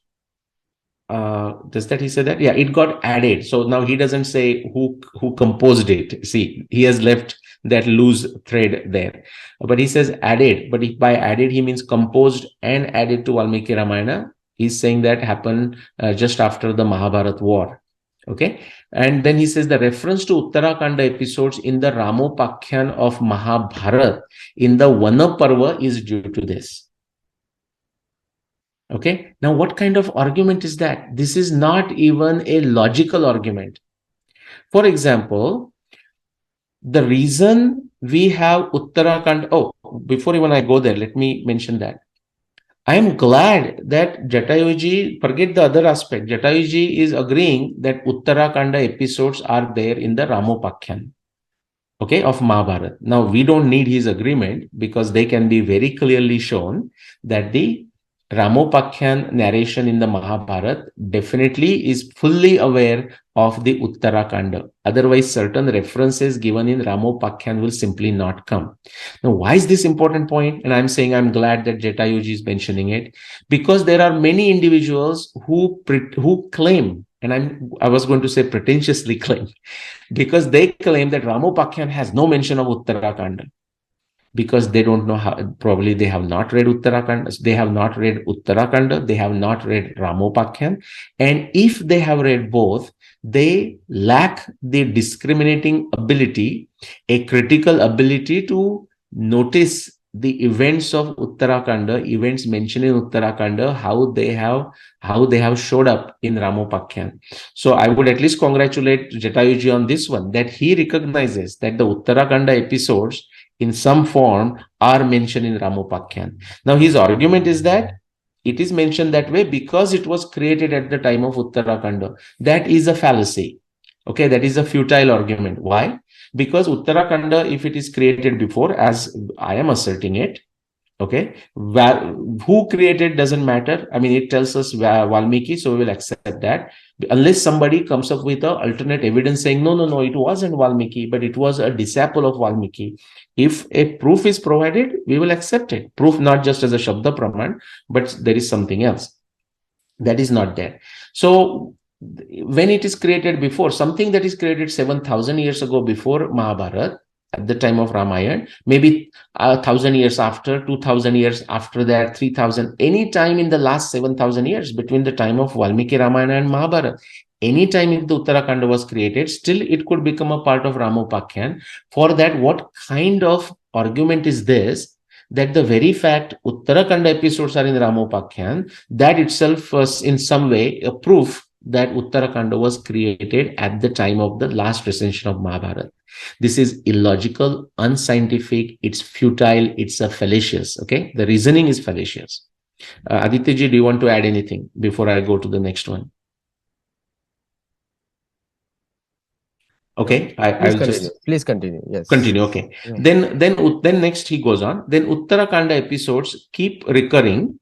Does that he said that? Yeah, it got added. So now he doesn't say who composed it. See, he has left that loose thread there. But he says added. But if by added he means composed and added to Valmiki Ramayana, he's saying that happened just after the Mahabharat war. Okay. And then he says the reference to Uttarakanda episodes in the Ramopakhyan of Mahabharat in the Vana Parva is due to this. Okay. Now, what kind of argument is that? This is not even a logical argument. For example, the reason we have Uttarakhand. Oh, before even I go there, let me mention that. I am glad that Jatayuji, forget the other aspect, Jatayuji is agreeing that Uttarakhanda episodes are there in the Ramopakhyan, okay, of Mahabharata. Now, we don't need his agreement because they can be very clearly shown that the Ramopakhyan narration in the Mahabharata definitely is fully aware of the Uttarakanda. Otherwise, certain references given in Ramopakhyan will simply not come. Now, why is this important point? And I'm saying I'm glad that Jatayuji is mentioning it because there are many individuals who claim, and I was going to say pretentiously claim, because they claim that Ramopakhyan has no mention of Uttarakanda. Because they don't know how, probably they have not read Uttarakhand, they have not read Uttarakanda, they have not read Ramopakhyan. And if they have read both, they lack the discriminating ability, a critical ability to notice the events of Uttarakanda, events mentioned in Uttarakanda, how they have showed up in Ramopakhyan. So I would at least congratulate Jatayuji on this one, that he recognizes that the Uttarakanda episodes in some form are mentioned in Ramopakhyan. Now his argument is that it is mentioned that way because it was created at the time of Uttarakanda. That is a fallacy. Okay, that is a futile argument. Why? Because Uttarakanda, if it is created before, as I am asserting it, okay, who created doesn't matter. I mean, it tells us Valmiki, so we will accept that. Unless somebody comes up with an alternate evidence saying, no, it wasn't Valmiki, but it was a disciple of Valmiki. If a proof is provided, we will accept it. Proof not just as a Shabda Praman, but there is something else that is not there. So when it is created before, something that is created 7,000 years ago before Mahabharata, at the time of Ramayana, maybe 1,000 years after, 2,000 years after that, 3,000, any time in the last 7,000 years between the time of Valmiki Ramayana and Mahabharata, any time if the Uttarakanda was created, still it could become a part of Ramopakhyan. For that, what kind of argument is this? That the very fact Uttarakanda episodes are in Ramopakhyan, that itself was in some way a proof that Uttarakanda was created at the time of the last recension of Mahabharata. This is illogical, unscientific, it's futile, it's a fallacious. Okay, the reasoning is fallacious. Aditya ji, do you want to add anything before I go to the next one? Okay, I will just please continue. Yes, continue. Okay, yeah. Then next he goes on. Then Uttarakanda episodes keep recurring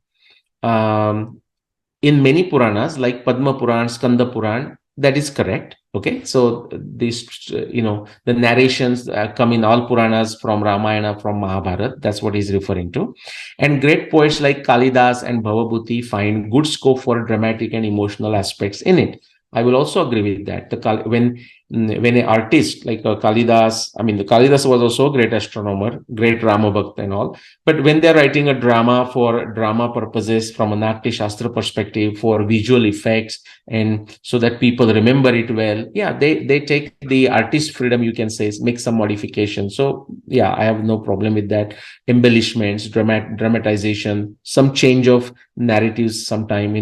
in many Puranas like Padma Puran, Skanda Puran. That is correct. Okay, so these, the narrations come in all Puranas from Ramayana, from Mahabharata. That's what he's referring to. And great poets like Kalidas and Bhavabhuti find good scope for dramatic and emotional aspects in it. I will also agree with that. When an artist like Kalidas, the Kalidas was also a great astronomer, great Rama Bhakt and all. But when they're writing a drama for drama purposes, from a Natya Shastra perspective, for visual effects, and so that people remember it well, yeah, they take the artist freedom, you can say, make some modifications. So yeah, I have no problem with that. Embellishments, dramatization, some change of narratives sometime,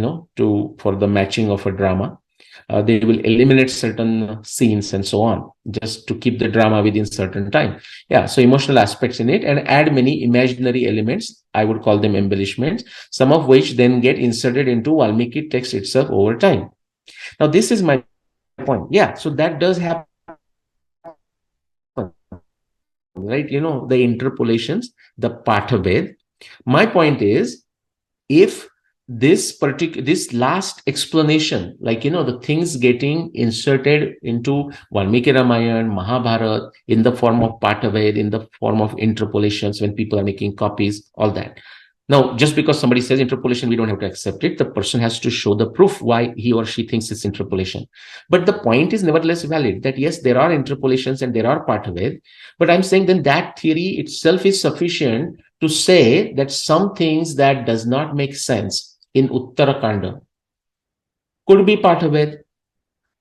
for the matching of a drama. They will eliminate certain scenes and so on, just to keep the drama within certain time. Yeah, so emotional aspects in it, and add many imaginary elements. I would call them embellishments, some of which then get inserted into Valmiki text itself over time. Now, this is my point. point. Yeah, so that does happen, right? The interpolations, the Pathaved. My point is, if this last explanation, like the things getting inserted into Valmiki Ramayan, Mahabharata in the form of Pathaved, in the form of interpolations, when people are making copies, all that. Now, just because somebody says interpolation, we don't have to accept it. The person has to show the proof why he or she thinks it's interpolation. But the point is nevertheless valid, that yes, there are interpolations and there are Pathaved. But I'm saying then that theory itself is sufficient to say that some things that does not make sense in Uttarakanda could be Pathaved,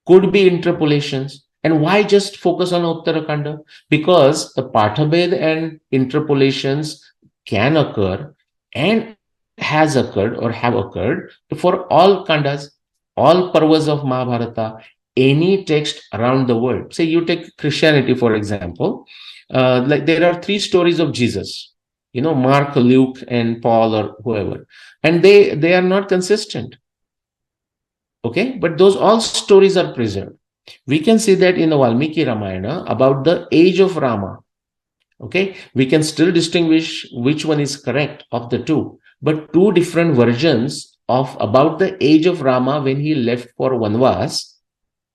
could be interpolations. And why just focus on Uttarakanda? Because the Pathabhed and interpolations can occur and has occurred or have occurred for all Kandas, all Parvas of Mahabharata, any text around the world. Say you take Christianity, for example, like there are three stories of Jesus, Mark, Luke, and Paul, or whoever, and they are not consistent. Okay, but those all stories are preserved. We can see that in the Valmiki Ramayana about the age of Rama. Okay, we can still distinguish which one is correct of the two, but two different versions of about the age of Rama when he left for Vanvas,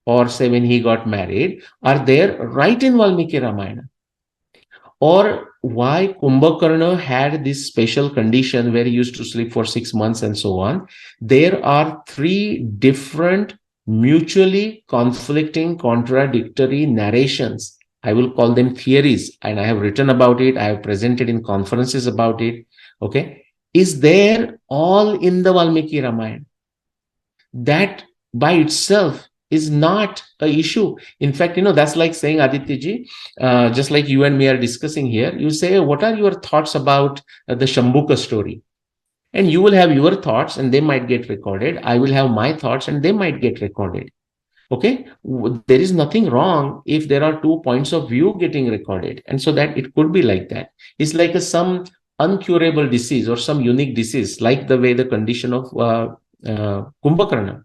or say when he got married, are there right in Valmiki Ramayana. Or why Kumbhakarna had this special condition where he used to sleep for 6 months and so on. There are three different mutually conflicting, contradictory narrations. I will call them theories, and I have written about it. I have presented in conferences about it. Okay. Is there all in the Valmiki Ramayana? That by itself is not a issue. In fact, that's like saying, Aditya just like you and me are discussing here, you say, what are your thoughts about the Shambhuka story? And you will have your thoughts and they might get recorded. I will have my thoughts and they might get recorded. Okay, there is nothing wrong if there are 2 points of view getting recorded, and so that it could be like that. It's like some uncurable disease or some unique disease, like the way the condition of Kumbhakarna.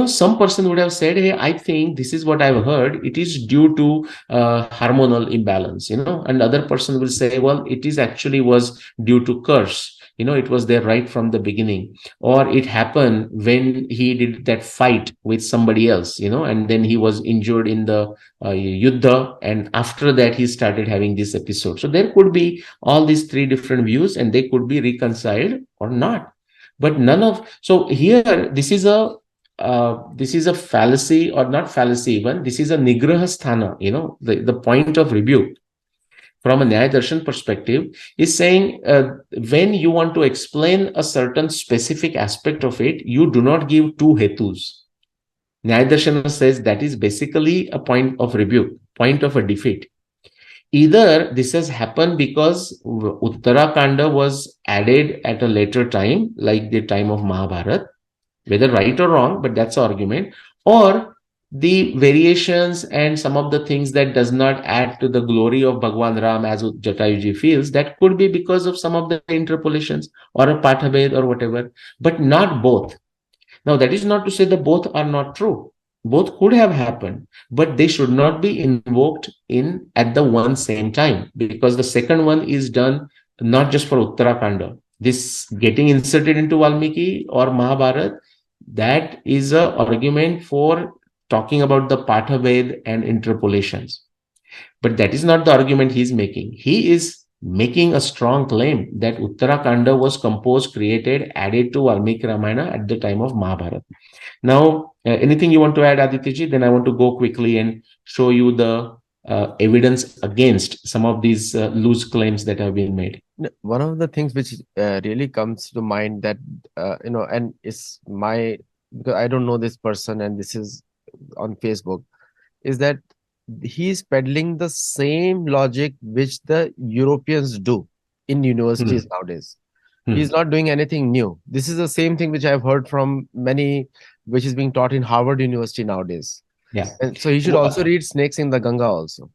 Some person would have said, hey, I think this is what I've heard, it is due to hormonal imbalance, and other person will say, well, it is actually was due to curse, it was there right from the beginning, or it happened when he did that fight with somebody else, and then he was injured in the yuddha, and after that he started having this episode. So there could be all these three different views and they could be reconciled or not. But none of, so here this is a fallacy, or not fallacy even, this is a nigraha sthana, the point of rebuke from a Nyaya Darshan perspective is saying, when you want to explain a certain specific aspect of it, you do not give two hetus. Nyaya Darshan says that is basically a point of rebuke, point of a defeat. Either this has happened because Uttarakanda was added at a later time, like the time of Mahabharata, whether right or wrong, but that's the argument, or the variations and some of the things that does not add to the glory of Bhagwan Ram as Jatayuji feels, that could be because of some of the interpolations or a Pathabhed or whatever, but not both. Now, that is not to say that both are not true. Both could have happened, but they should not be invoked in at the one same time, because the second one is done not just for Uttarakanda. This getting inserted into Valmiki or Mahabharata, that is a argument for talking about the Pathaved and interpolations. But that is not the argument he is making. He is making a strong claim that Uttarakanda was composed, created, added to Valmiki Ramayana at the time of Mahabharata. Now, anything you want to add, Aditya? Then I want to go quickly and show you the evidence against some of these loose claims that have been made. One of the things which really comes to mind that, and it's because I don't know this person and this is on Facebook, is that he's peddling the same logic which the Europeans do in universities nowadays. He's not doing anything new. This is the same thing which I've heard from many, which is being taught in Harvard University nowadays. Yeah. And so he should also read Snakes in the Ganga also.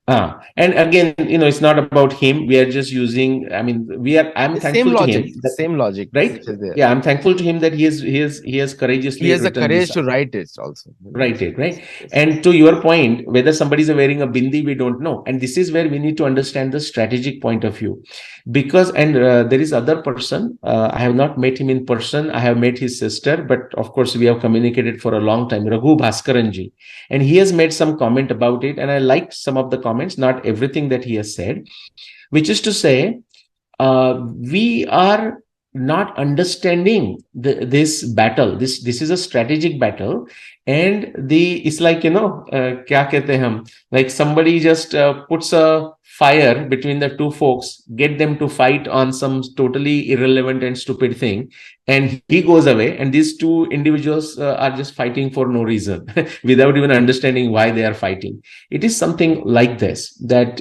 And again, it's not about him. We are just using, I'm The thankful to him that, same logic right? which is there. Yeah, I'm thankful to him that he has He courageously has the written this. courage to write it also. Right, it, right. Yes. And to your point, whether somebody is wearing a bindi, we don't know. And this is where we need to understand the strategic point of view. Because, and there is other person, I have not met him in person. I have met his sister, but of course, we have communicated for a long time, Raghu Bhaskaranji. And he has made some comment about it. And I liked some of the comments, not everything that he has said, which is to say, we are not understanding this battle. This is a strategic battle, and it's like, kya kehte hain hum, like somebody just puts a fire between the two folks, get them to fight on some totally irrelevant and stupid thing, and he goes away, and these two individuals are just fighting for no reason without even understanding why they are fighting. It is something like this, that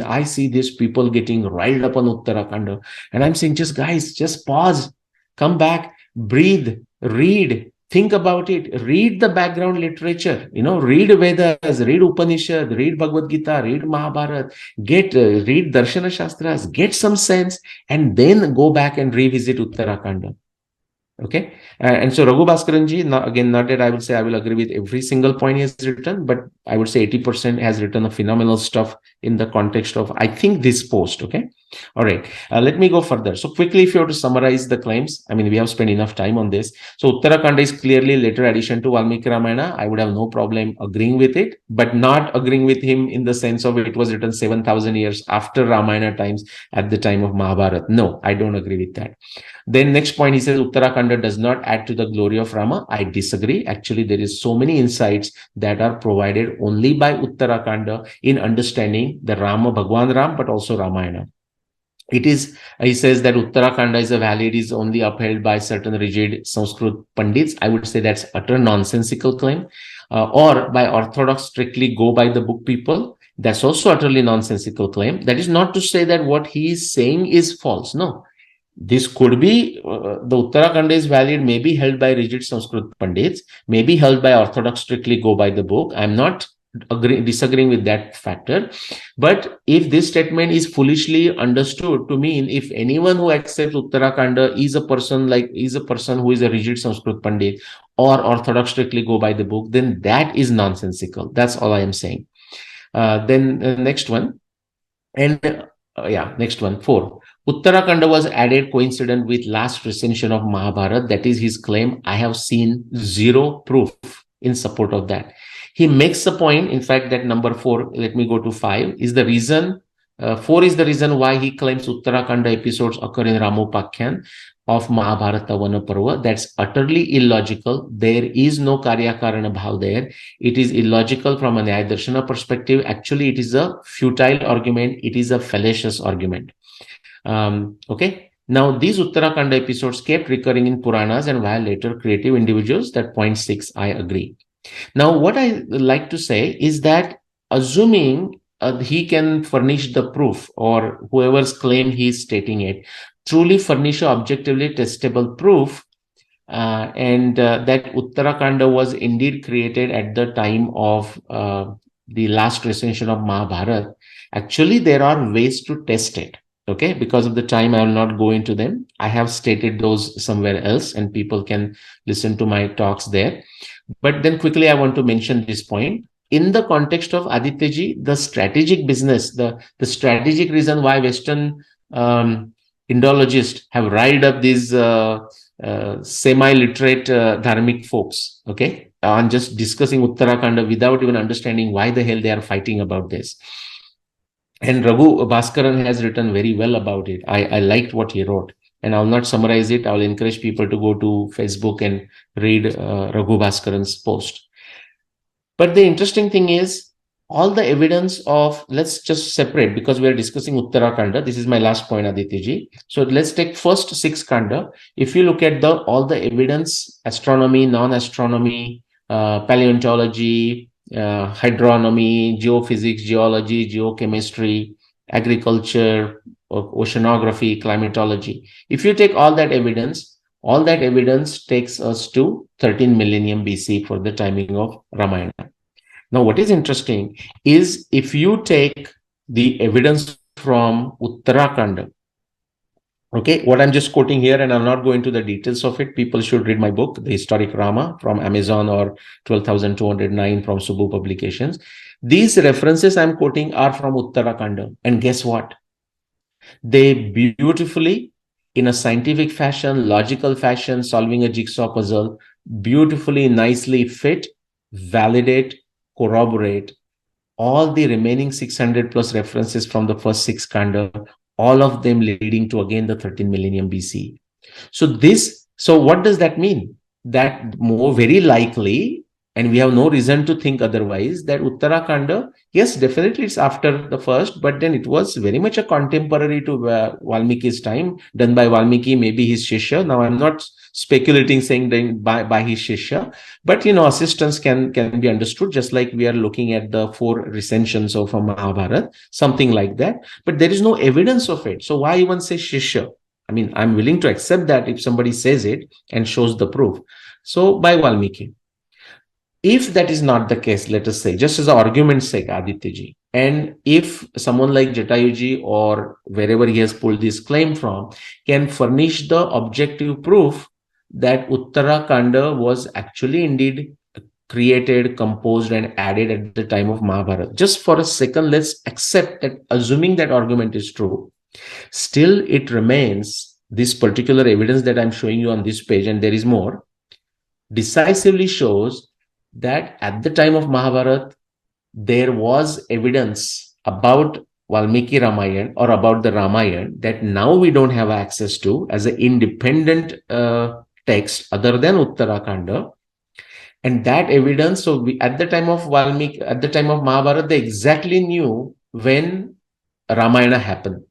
I see these people getting riled up on Uttarakhand, and I'm saying, just guys, just pause, come back, breathe, read, think about it, read the background literature, read Vedas, read Upanishad, read Bhagavad Gita, read Mahabharat, read Darshana Shastras, get some sense, and then go back and revisit Uttarakhand. Okay. And so Raghu Bhaskaranji, again, not that I would say I will agree with every single point he has written, but I would say 80% has written a phenomenal stuff in the context of, I think, this post. Okay. All right. Let me go further. So quickly, if you were to summarize the claims, we have spent enough time on this. So Uttarakhand is clearly later addition to Valmiki Ramayana. I would have no problem agreeing with it, but not agreeing with him in the sense of it was written 7,000 years after Ramayana times, at the time of Mahabharata. No, I don't agree with that. Then next point, he says Uttarakhand does not add to the glory of Rama. I disagree. Actually, there is so many insights that are provided only by Uttarakhand in understanding the Rama, Bhagwan Ram, but also Ramayana. It is, he says that Uttarakhand is a valley, it is only upheld by certain rigid Sanskrit Pandits. I would say that's utter nonsensical claim. Or by orthodox, strictly go by the book people. That's also utterly nonsensical claim. That is not to say that what he is saying is false. No, this could be, the Uttarakhand is valid, may be held by rigid Sanskrit Pandits, may be held by orthodox, strictly go by the book. I'm not disagreeing with that factor. But if this statement is foolishly understood to mean if anyone who accepts Uttarakhand is a person who is a rigid Sanskrit Pandit or orthodox, strictly go by the book, then that is nonsensical. That's all I am saying. Then next one. Next one, 4. Uttarakhand was added coincident with last recension of Mahabharata. That is his claim. I have seen zero proof in support of that. He makes a point, in fact, that number 4, let me go to 5, is the reason. 4 is the reason why he claims Uttarakhand episodes occur in Ramopakyan of Mahabharata Vanaparva. That's utterly illogical. There is no Karyakarana bhav there. It is illogical from a Nyaya Darshana perspective. Actually, it is a futile argument. It is a fallacious argument. Okay. Now, these Uttarakhand episodes kept recurring in Puranas and via later creative individuals. That point 6, I agree. Now, what I like to say is that assuming he can furnish the proof, or whoever's claim he is stating it, truly furnish a objectively testable proof, and that Uttarakhand was indeed created at the time of the last recension of Mahabharata. Actually, there are ways to test it. Okay, because of the time, I will not go into them. I have stated those somewhere else, and people can listen to my talks there. But then quickly, I want to mention this point. In the context of Adityaji, the strategic business, the strategic reason why Western Indologists have riled up these semi-literate dharmic folks, okay, on just discussing Uttarakhand without even understanding why the hell they are fighting about this. And Raghu Bhaskaran has written very well about it. I liked what he wrote. And I'll not summarize it. I'll encourage people to go to Facebook and read Raghu Bhaskaran's post. But the interesting thing is, all the evidence of, let's just separate, because we are discussing Uttarakhand. This is my last point, Adityaji. So let's take first 6 Khanda. If you look at all the evidence, astronomy, non-astronomy, paleontology, hydronomy, geophysics, geology, geochemistry, agriculture, oceanography, climatology. If you take all that evidence takes us to 13 millennium BC for the timing of Ramayana. Now, what is interesting is if you take the evidence from Uttarakhand. Okay, what I'm just quoting here, and I'll not go into the details of it. People should read my book, The Historic Rama, from Amazon, or 12,209 from Subbu Publications. These references I'm quoting are from Uttarakhand. And guess what? They beautifully, in a scientific fashion, logical fashion, solving a jigsaw puzzle, beautifully, nicely fit, validate, corroborate all the remaining 600 plus references from the first six kanda, all of them leading to again the 13th millennium BC. So what does that mean? That more very likely, and we have no reason to think otherwise, that Uttarakhand, yes, definitely it's after the first, but then it was very much a contemporary to Valmiki's time, done by Valmiki, maybe his Shishya. Now I'm not speculating saying that by his Shishya, but assistance can be understood, just like we are looking at the four recensions of a Mahabharata, something like that. But there is no evidence of it. So why even say Shishya? I mean, I'm willing to accept that if somebody says it and shows the proof. So by Valmiki. If that is not the case, let us say, just as an argument's sake, Adityaji, and if someone like Jatayuji or wherever he has pulled this claim from can furnish the objective proof that Uttarakhanda was actually indeed created, composed, and added at the time of Mahabharata. Just for a second, let's accept that, assuming that argument is true, still it remains this particular evidence that I'm showing you on this page, and there is more, decisively shows that at the time of Mahabharata, there was evidence about Valmiki Ramayana or about the Ramayana that now we don't have access to as an independent text other than Uttarakhanda. And that evidence, so at the time of Valmiki, at the time of Mahabharata, they exactly knew when Ramayana happened,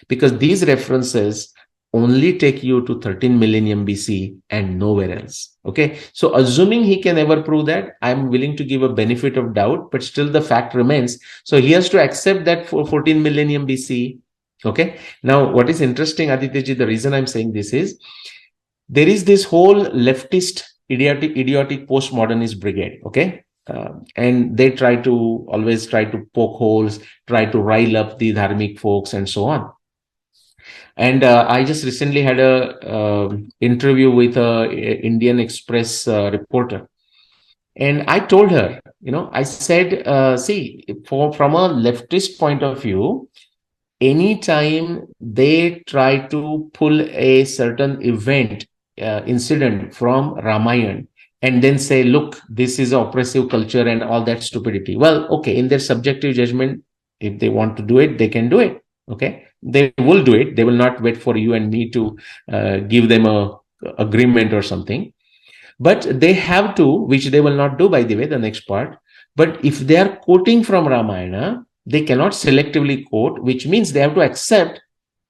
because these references only take you to 13 millennium BC and nowhere else. Okay, so assuming he can ever prove that, I'm willing to give a benefit of doubt, but still the fact remains. So he has to accept that for 14 millennium BC. Okay, now what is interesting, Adityaji, the reason I'm saying this is there is this whole leftist idiotic postmodernist brigade. Okay, and they always try to poke holes, try to rile up the dharmic folks and so on. And I just recently had a interview with a Indian Express reporter, and I told her, I said, see, from a leftist point of view, anytime they try to pull a certain event, incident from Ramayana, and then say, look, this is oppressive culture and all that stupidity. Well, okay, in their subjective judgment, if they want to do it, they can do it. Okay, they will do it. They will not wait for you and me to give them a agreement or something. But they have to, which they will not do, by the way, the next part. But if they are quoting from Ramayana, they cannot selectively quote, which means they have to accept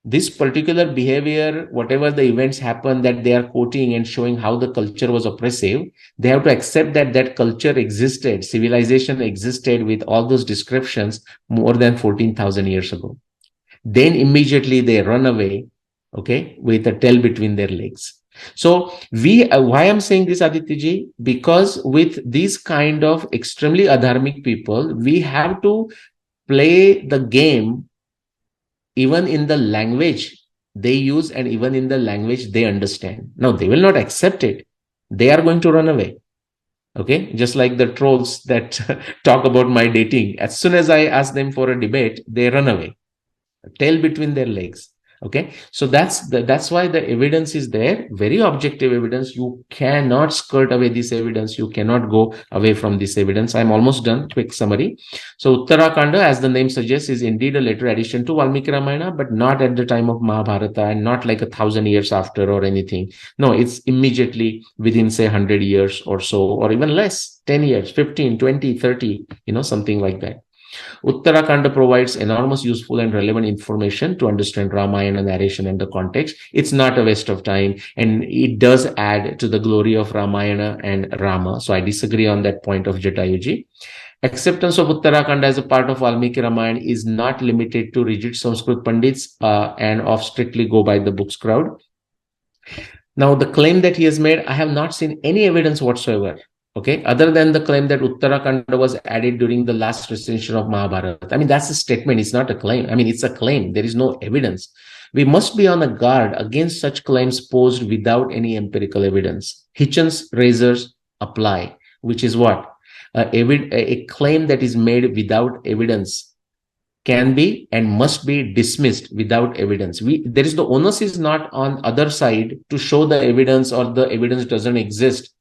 this particular behavior, whatever the events happen that they are quoting and showing how the culture was oppressive. They have to accept that that culture existed, civilization existed with all those descriptions more than 14,000 years ago. Then immediately they run away, okay, with a tail between their legs. So why I'm saying this, Adityaji, because with these kind of extremely adharmic people, we have to play the game even in the language they use and even in the language they understand. Now, they will not accept it. They are going to run away. Okay, just like the trolls that talk about my dating. As soon as I ask them for a debate, they run away, tail between their legs. Okay, so that's why the evidence is there, very objective evidence. You cannot skirt away this evidence. You cannot go away from this evidence. I'm almost done. Quick summary. So Uttarakhanda, as the name suggests, is indeed a later addition to Valmiki Ramayana, but not at the time of Mahabharata and not like 1,000 years after or anything. No, it's immediately within, say, 100 years or so, or even less, 10 years, 15, 20, 30, something like that. Uttarakhand provides enormous useful and relevant information to understand Ramayana narration and the context. It's not a waste of time, and it does add to the glory of Ramayana and Rama. So I disagree on that point of Jatayuji. Acceptance of Uttarakhand as a part of Valmiki Ramayana is not limited to rigid Sanskrit Pandits and of strictly go by the books crowd. Now, the claim that he has made, I have not seen any evidence whatsoever Okay, other than the claim that Uttarakhand was added during the last recension of Mahabharata. I mean, that's a statement, it's not a claim. I mean, it's a claim, there is no evidence. We must be on the guard against such claims posed without any empirical evidence. Hitchens razors apply, which is what? A claim that is made without evidence can be and must be dismissed without evidence. There is the onus is not on other side to show the evidence, or the evidence doesn't exist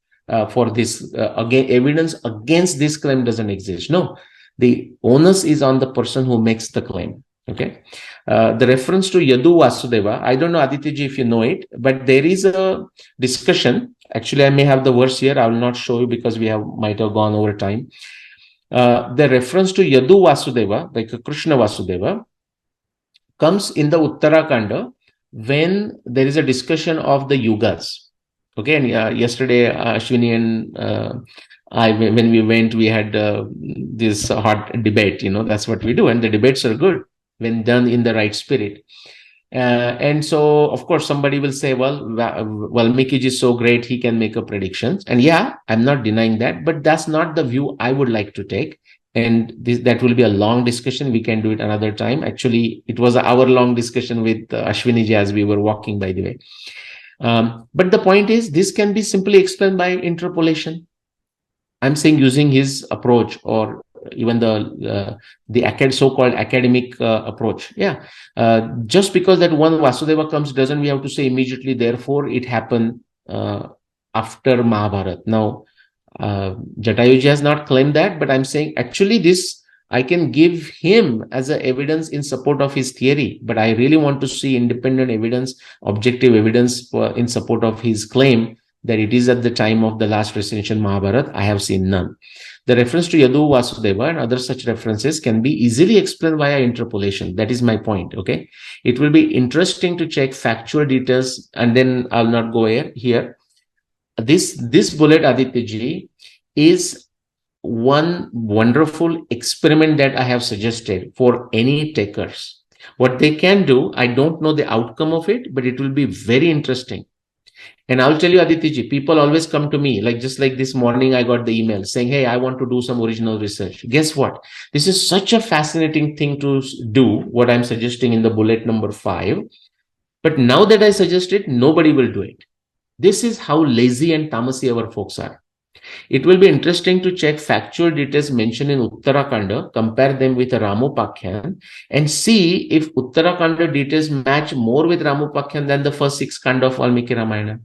for this. Again, evidence against this claim doesn't exist. No, the onus is on the person who makes the claim. Okay, the reference to Yadu Vasudeva, I don't know, Aditya if you know it, but there is a discussion. Actually, I may have the verse here. I will not show you because we have might have gone over time. The reference to Yadu Vasudeva, like Krishna Vasudeva, comes in the Uttarakanda when there is a discussion of the yugas. Okay, and yesterday Ashwini and I, when we went, we had this hot debate. That's what we do, and the debates are good when done in the right spirit. And so, of course, somebody will say, well, Valmiki is so great, he can make a prediction. And yeah, I'm not denying that, but that's not the view I would like to take. And that will be a long discussion. We can do it another time. Actually, it was an hour-long discussion with Ashwini ji as we were walking, by the way. But the point is, this can be simply explained by interpolation. I'm saying using his approach, or even the so-called academic approach. Yeah, just because that one Vasudeva comes doesn't we have to say immediately, therefore it happened after Mahabharata. Now, Jatayuji has not claimed that, but I'm saying actually this I can give him as a evidence in support of his theory, but I really want to see independent evidence, objective evidence in support of his claim that it is at the time of the last recension Mahabharata. I have seen none. The reference to Yadu Vasudeva and other such references can be easily explained via interpolation. That is my point. Okay, it will be interesting to check factual details, and then I'll not go here. This bullet, Aditya ji, is one wonderful experiment that I have suggested for any takers. What they can do, I don't know the outcome of it, but it will be very interesting. And I'll tell you, Aditya ji, people always come to me, like just like this morning, I got the email saying, hey, I want to do some original research. Guess what? This is such a fascinating thing to do, what I'm suggesting in the bullet number 5. But now that I suggest it, nobody will do it. This is how lazy and tamasi our folks are. It will be interesting to check factual details mentioned in Uttarakanda, compare them with Ramopakyan, and see if Uttarakanda details match more with Ramopakyan than the first 6 kanda of Valmiki Ramayana.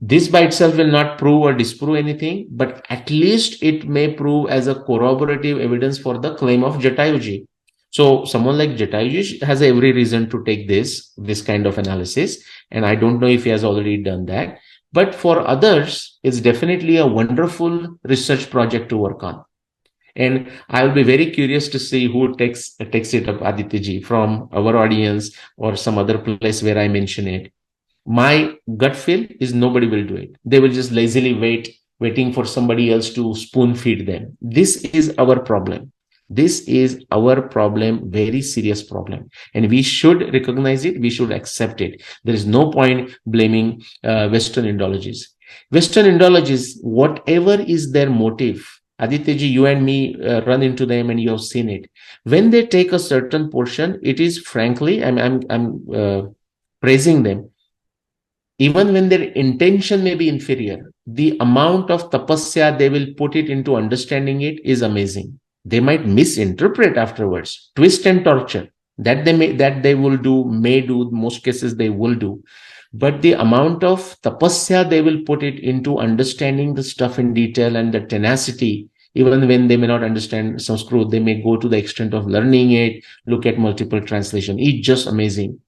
This by itself will not prove or disprove anything, but at least it may prove as a corroborative evidence for the claim of Jatayuji. So someone like Jatayuji has every reason to take this kind of analysis, and I don't know if he has already done that. But for others, it's definitely a wonderful research project to work on. And I'll be very curious to see who takes it up, Aditya ji, from our audience or some other place where I mention it. My gut feel is nobody will do it. They will just lazily waiting for somebody else to spoon feed them. This is our problem. This is our problem, very serious problem. And we should recognize it. We should accept it. There is no point blaming Western Indologies. Western Indologies, whatever is their motive, Aditya ji, you and me run into them and you have seen it. When they take a certain portion, it is frankly, I'm praising them. Even when their intention may be inferior, the amount of tapasya they will put it into understanding it is amazing. They might misinterpret afterwards, twist and torture. That they will do, may do, most cases they will do. But the amount of tapasya they will put it into understanding the stuff in detail, and the tenacity, even when they may not understand Sanskrit, they may go to the extent of learning it, look at multiple translation. It's just amazing.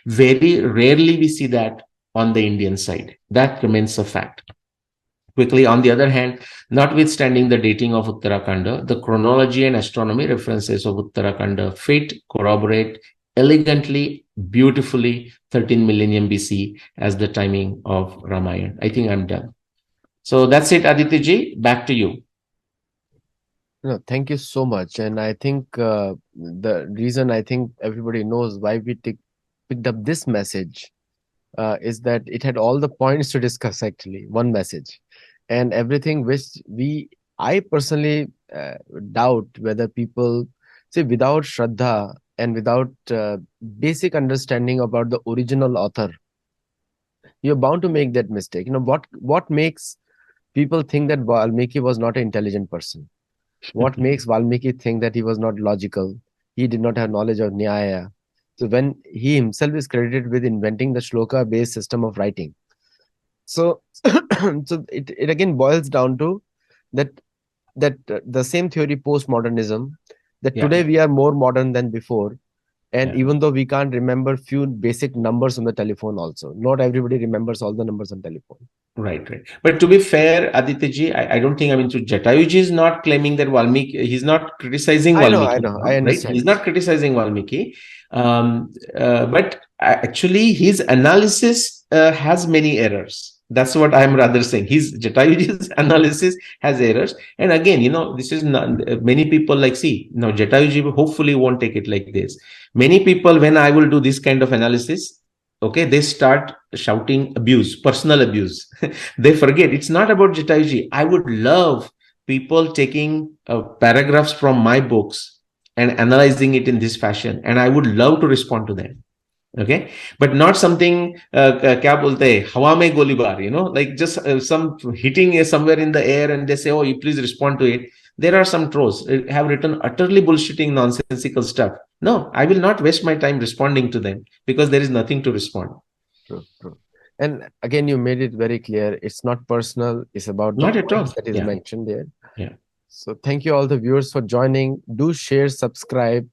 Very rarely we see that on the Indian side. That remains a fact. Quickly, on the other hand, notwithstanding the dating of Uttarakanda, the chronology and astronomy references of Uttarakanda fit, corroborate elegantly, beautifully 13 millennium BC as the timing of Ramayana. I think I'm done. So that's it, Aditya ji. Back to you. No, thank you so much. And I think the reason I think everybody knows why we picked up this message is that it had all the points to discuss, actually, one message. and everything which I personally doubt whether people see, without Shraddha and without basic understanding about the original author, you're bound to make that mistake. What makes people think that Valmiki was not an intelligent person? What makes Valmiki think that he was not logical? He did not have knowledge of Nyaya. So when he himself is credited with inventing the shloka based system of writing, so so it again boils down to that the same theory, postmodernism, that Yeah, today we are more modern than before. And yeah. even though we can't remember few basic numbers on the telephone, also not everybody remembers all the numbers on telephone. Right, right. But to be fair, Adityaji, I don't think, I mean, so Jatayuji is not claiming that Valmiki, he's not criticizing I Valmiki, know, I right? He's understand. not criticizing Valmiki. But actually, his analysis has many errors. That's what I'm rather saying. His Jatayuji's analysis has errors. And again, this is not many people like, see, now Jatayuji hopefully won't take it like this. Many people, when I will do this kind of analysis, okay, they start shouting abuse, personal abuse. They forget it's not about Jataiji. I would love people taking paragraphs from my books and analyzing it in this fashion, and I would love to respond to them. Okay, but not something kya bolte hai, hawa mein golibar, like just some hitting somewhere in the air, and they say, oh, you please respond to it. There are some trolls have written utterly bullshitting nonsensical stuff. No, I will not waste my time responding to them because there is nothing to respond. True, true. And again, you made it very clear. It's not personal. It's about the Not at points all. that is Yeah, mentioned there. yeah. So thank you all the viewers for joining. Do share, subscribe,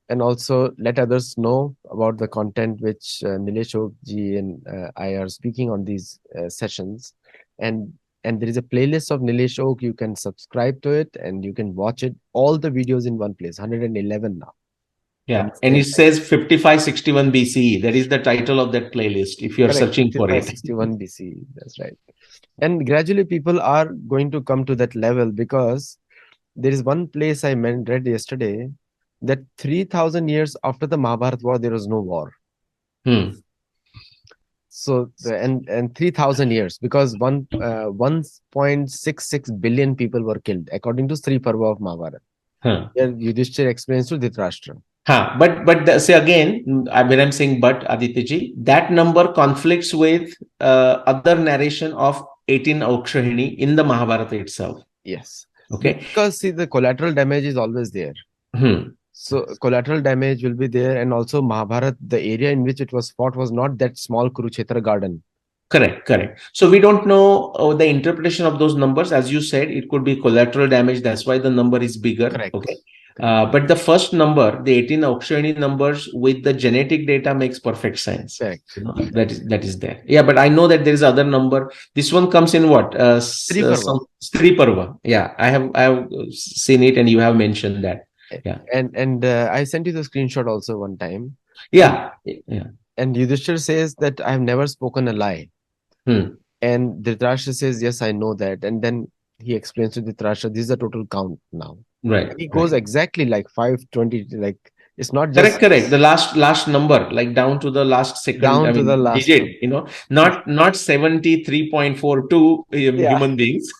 and also let others know about the content which Nilesh Oak ji and I are speaking on these sessions. And and there is a playlist of Nilesh Oak. You can subscribe to it and you can watch it. All the videos in one place. 111 now. And Yeah, it's and there. it says 5561 BCE. That is the title of that playlist if you're Correct. searching for it. 5561 BC. That's right. And gradually people are going to come to that level because there is one place I read yesterday that 3000 years after the Mahabharata war, there was no war. Hmm. So and 3000 years because 1.66 billion people were killed according to Sri Parva of Mahabharata. Huh. Where Yudhishthir explains to Dhritarashtra. Huh. But say again, when I'm saying but Adityaji, that number conflicts with other narration of 18 Aukshahini in the Mahabharata itself. Yes. Okay. Because see, the collateral damage is always there. Hmm. So collateral damage will be there, and also Mahabharat, the area in which it was fought was not that small Kurukshetra garden. Correct, correct. So we don't know the interpretation of those numbers. As you said, it could be collateral damage. That's why the number is bigger. Correct. Okay. But the first number, the 18 Aukshani numbers with the genetic data makes perfect sense. Correct. That is there. Yeah, but I know that there is other number. This one comes in what? Sri Parva. Some Sri Parva. Yeah, I have seen it, and you have mentioned that. Yeah, And I sent you the screenshot also one time. And yeah, yeah. and Yudhishthir says that I have never spoken a lie. Hmm. And Dhritarashtra says, yes, I know that. And then he explains to Dhritarashtra, this is the total count now. Right, And he goes right. exactly like 520, like it's not Correct, just correct. The last number, like down to the last second, I down to the mean, last digit, number. not 73.42 Yeah. human beings.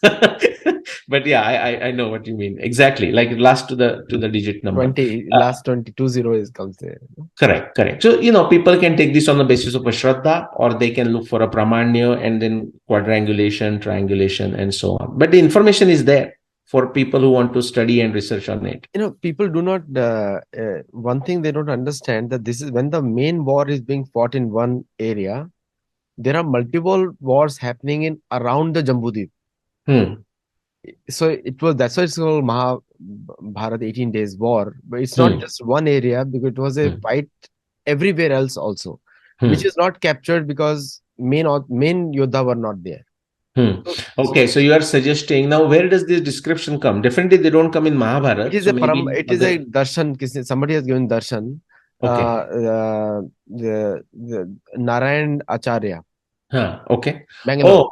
But yeah, I know what you mean. Exactly. Like last to the digit number. 20, Uh, last 22 zero is comes there. Correct, correct. So, people can take this on the basis of a Shraddha, or they can look for a Pramanya and then quadrangulation, triangulation, and so on. But the information is there for people who want to study and research on it. People do not, one thing they don't understand that this is when the main war is being fought in one area, there are multiple wars happening in around the Jambudvip. Hmm. So that's why it's called Mahabharat 18 days war. But it's not Hmm. just one area because it was a Hmm. fight everywhere else also, which Hmm. is not captured because main Yodha were not there. Hmm. Okay, So so you are suggesting now where does this description come? Definitely they don't come in it Mahabharata. is So a maybe in it is a other. darshan. Somebody has given darshan. Okay. The Narayan Acharya, Huh. Okay. Bangalore. Oh,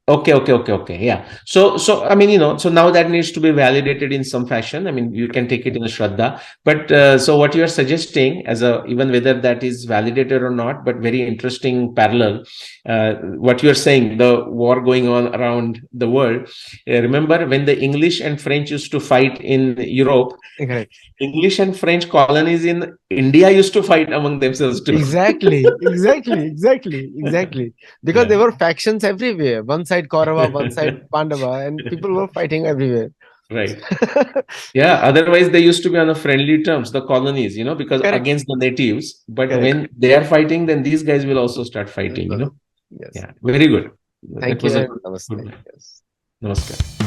Okay. Yeah. So I mean, so now that needs to be validated in some fashion. I mean, you can take it in a Shraddha, but so what you are suggesting, as a even whether that is validated or not, but very interesting parallel. What you are saying, the war going on around the world. Remember when the English and French used to fight in Europe? Correct. English and French colonies in India used to fight among themselves too. Exactly. Because there Yeah. were factions everywhere. One side Kaurava, one side Pandava, and people were fighting everywhere. Right. Yeah, otherwise they used to be on a friendly terms, the colonies, because Correct. against the natives. But Correct. when they are fighting, then these guys will also start fighting. Yes. Yeah, very good. That Thank was you a and good, namaste. good. Yes. Namaskar.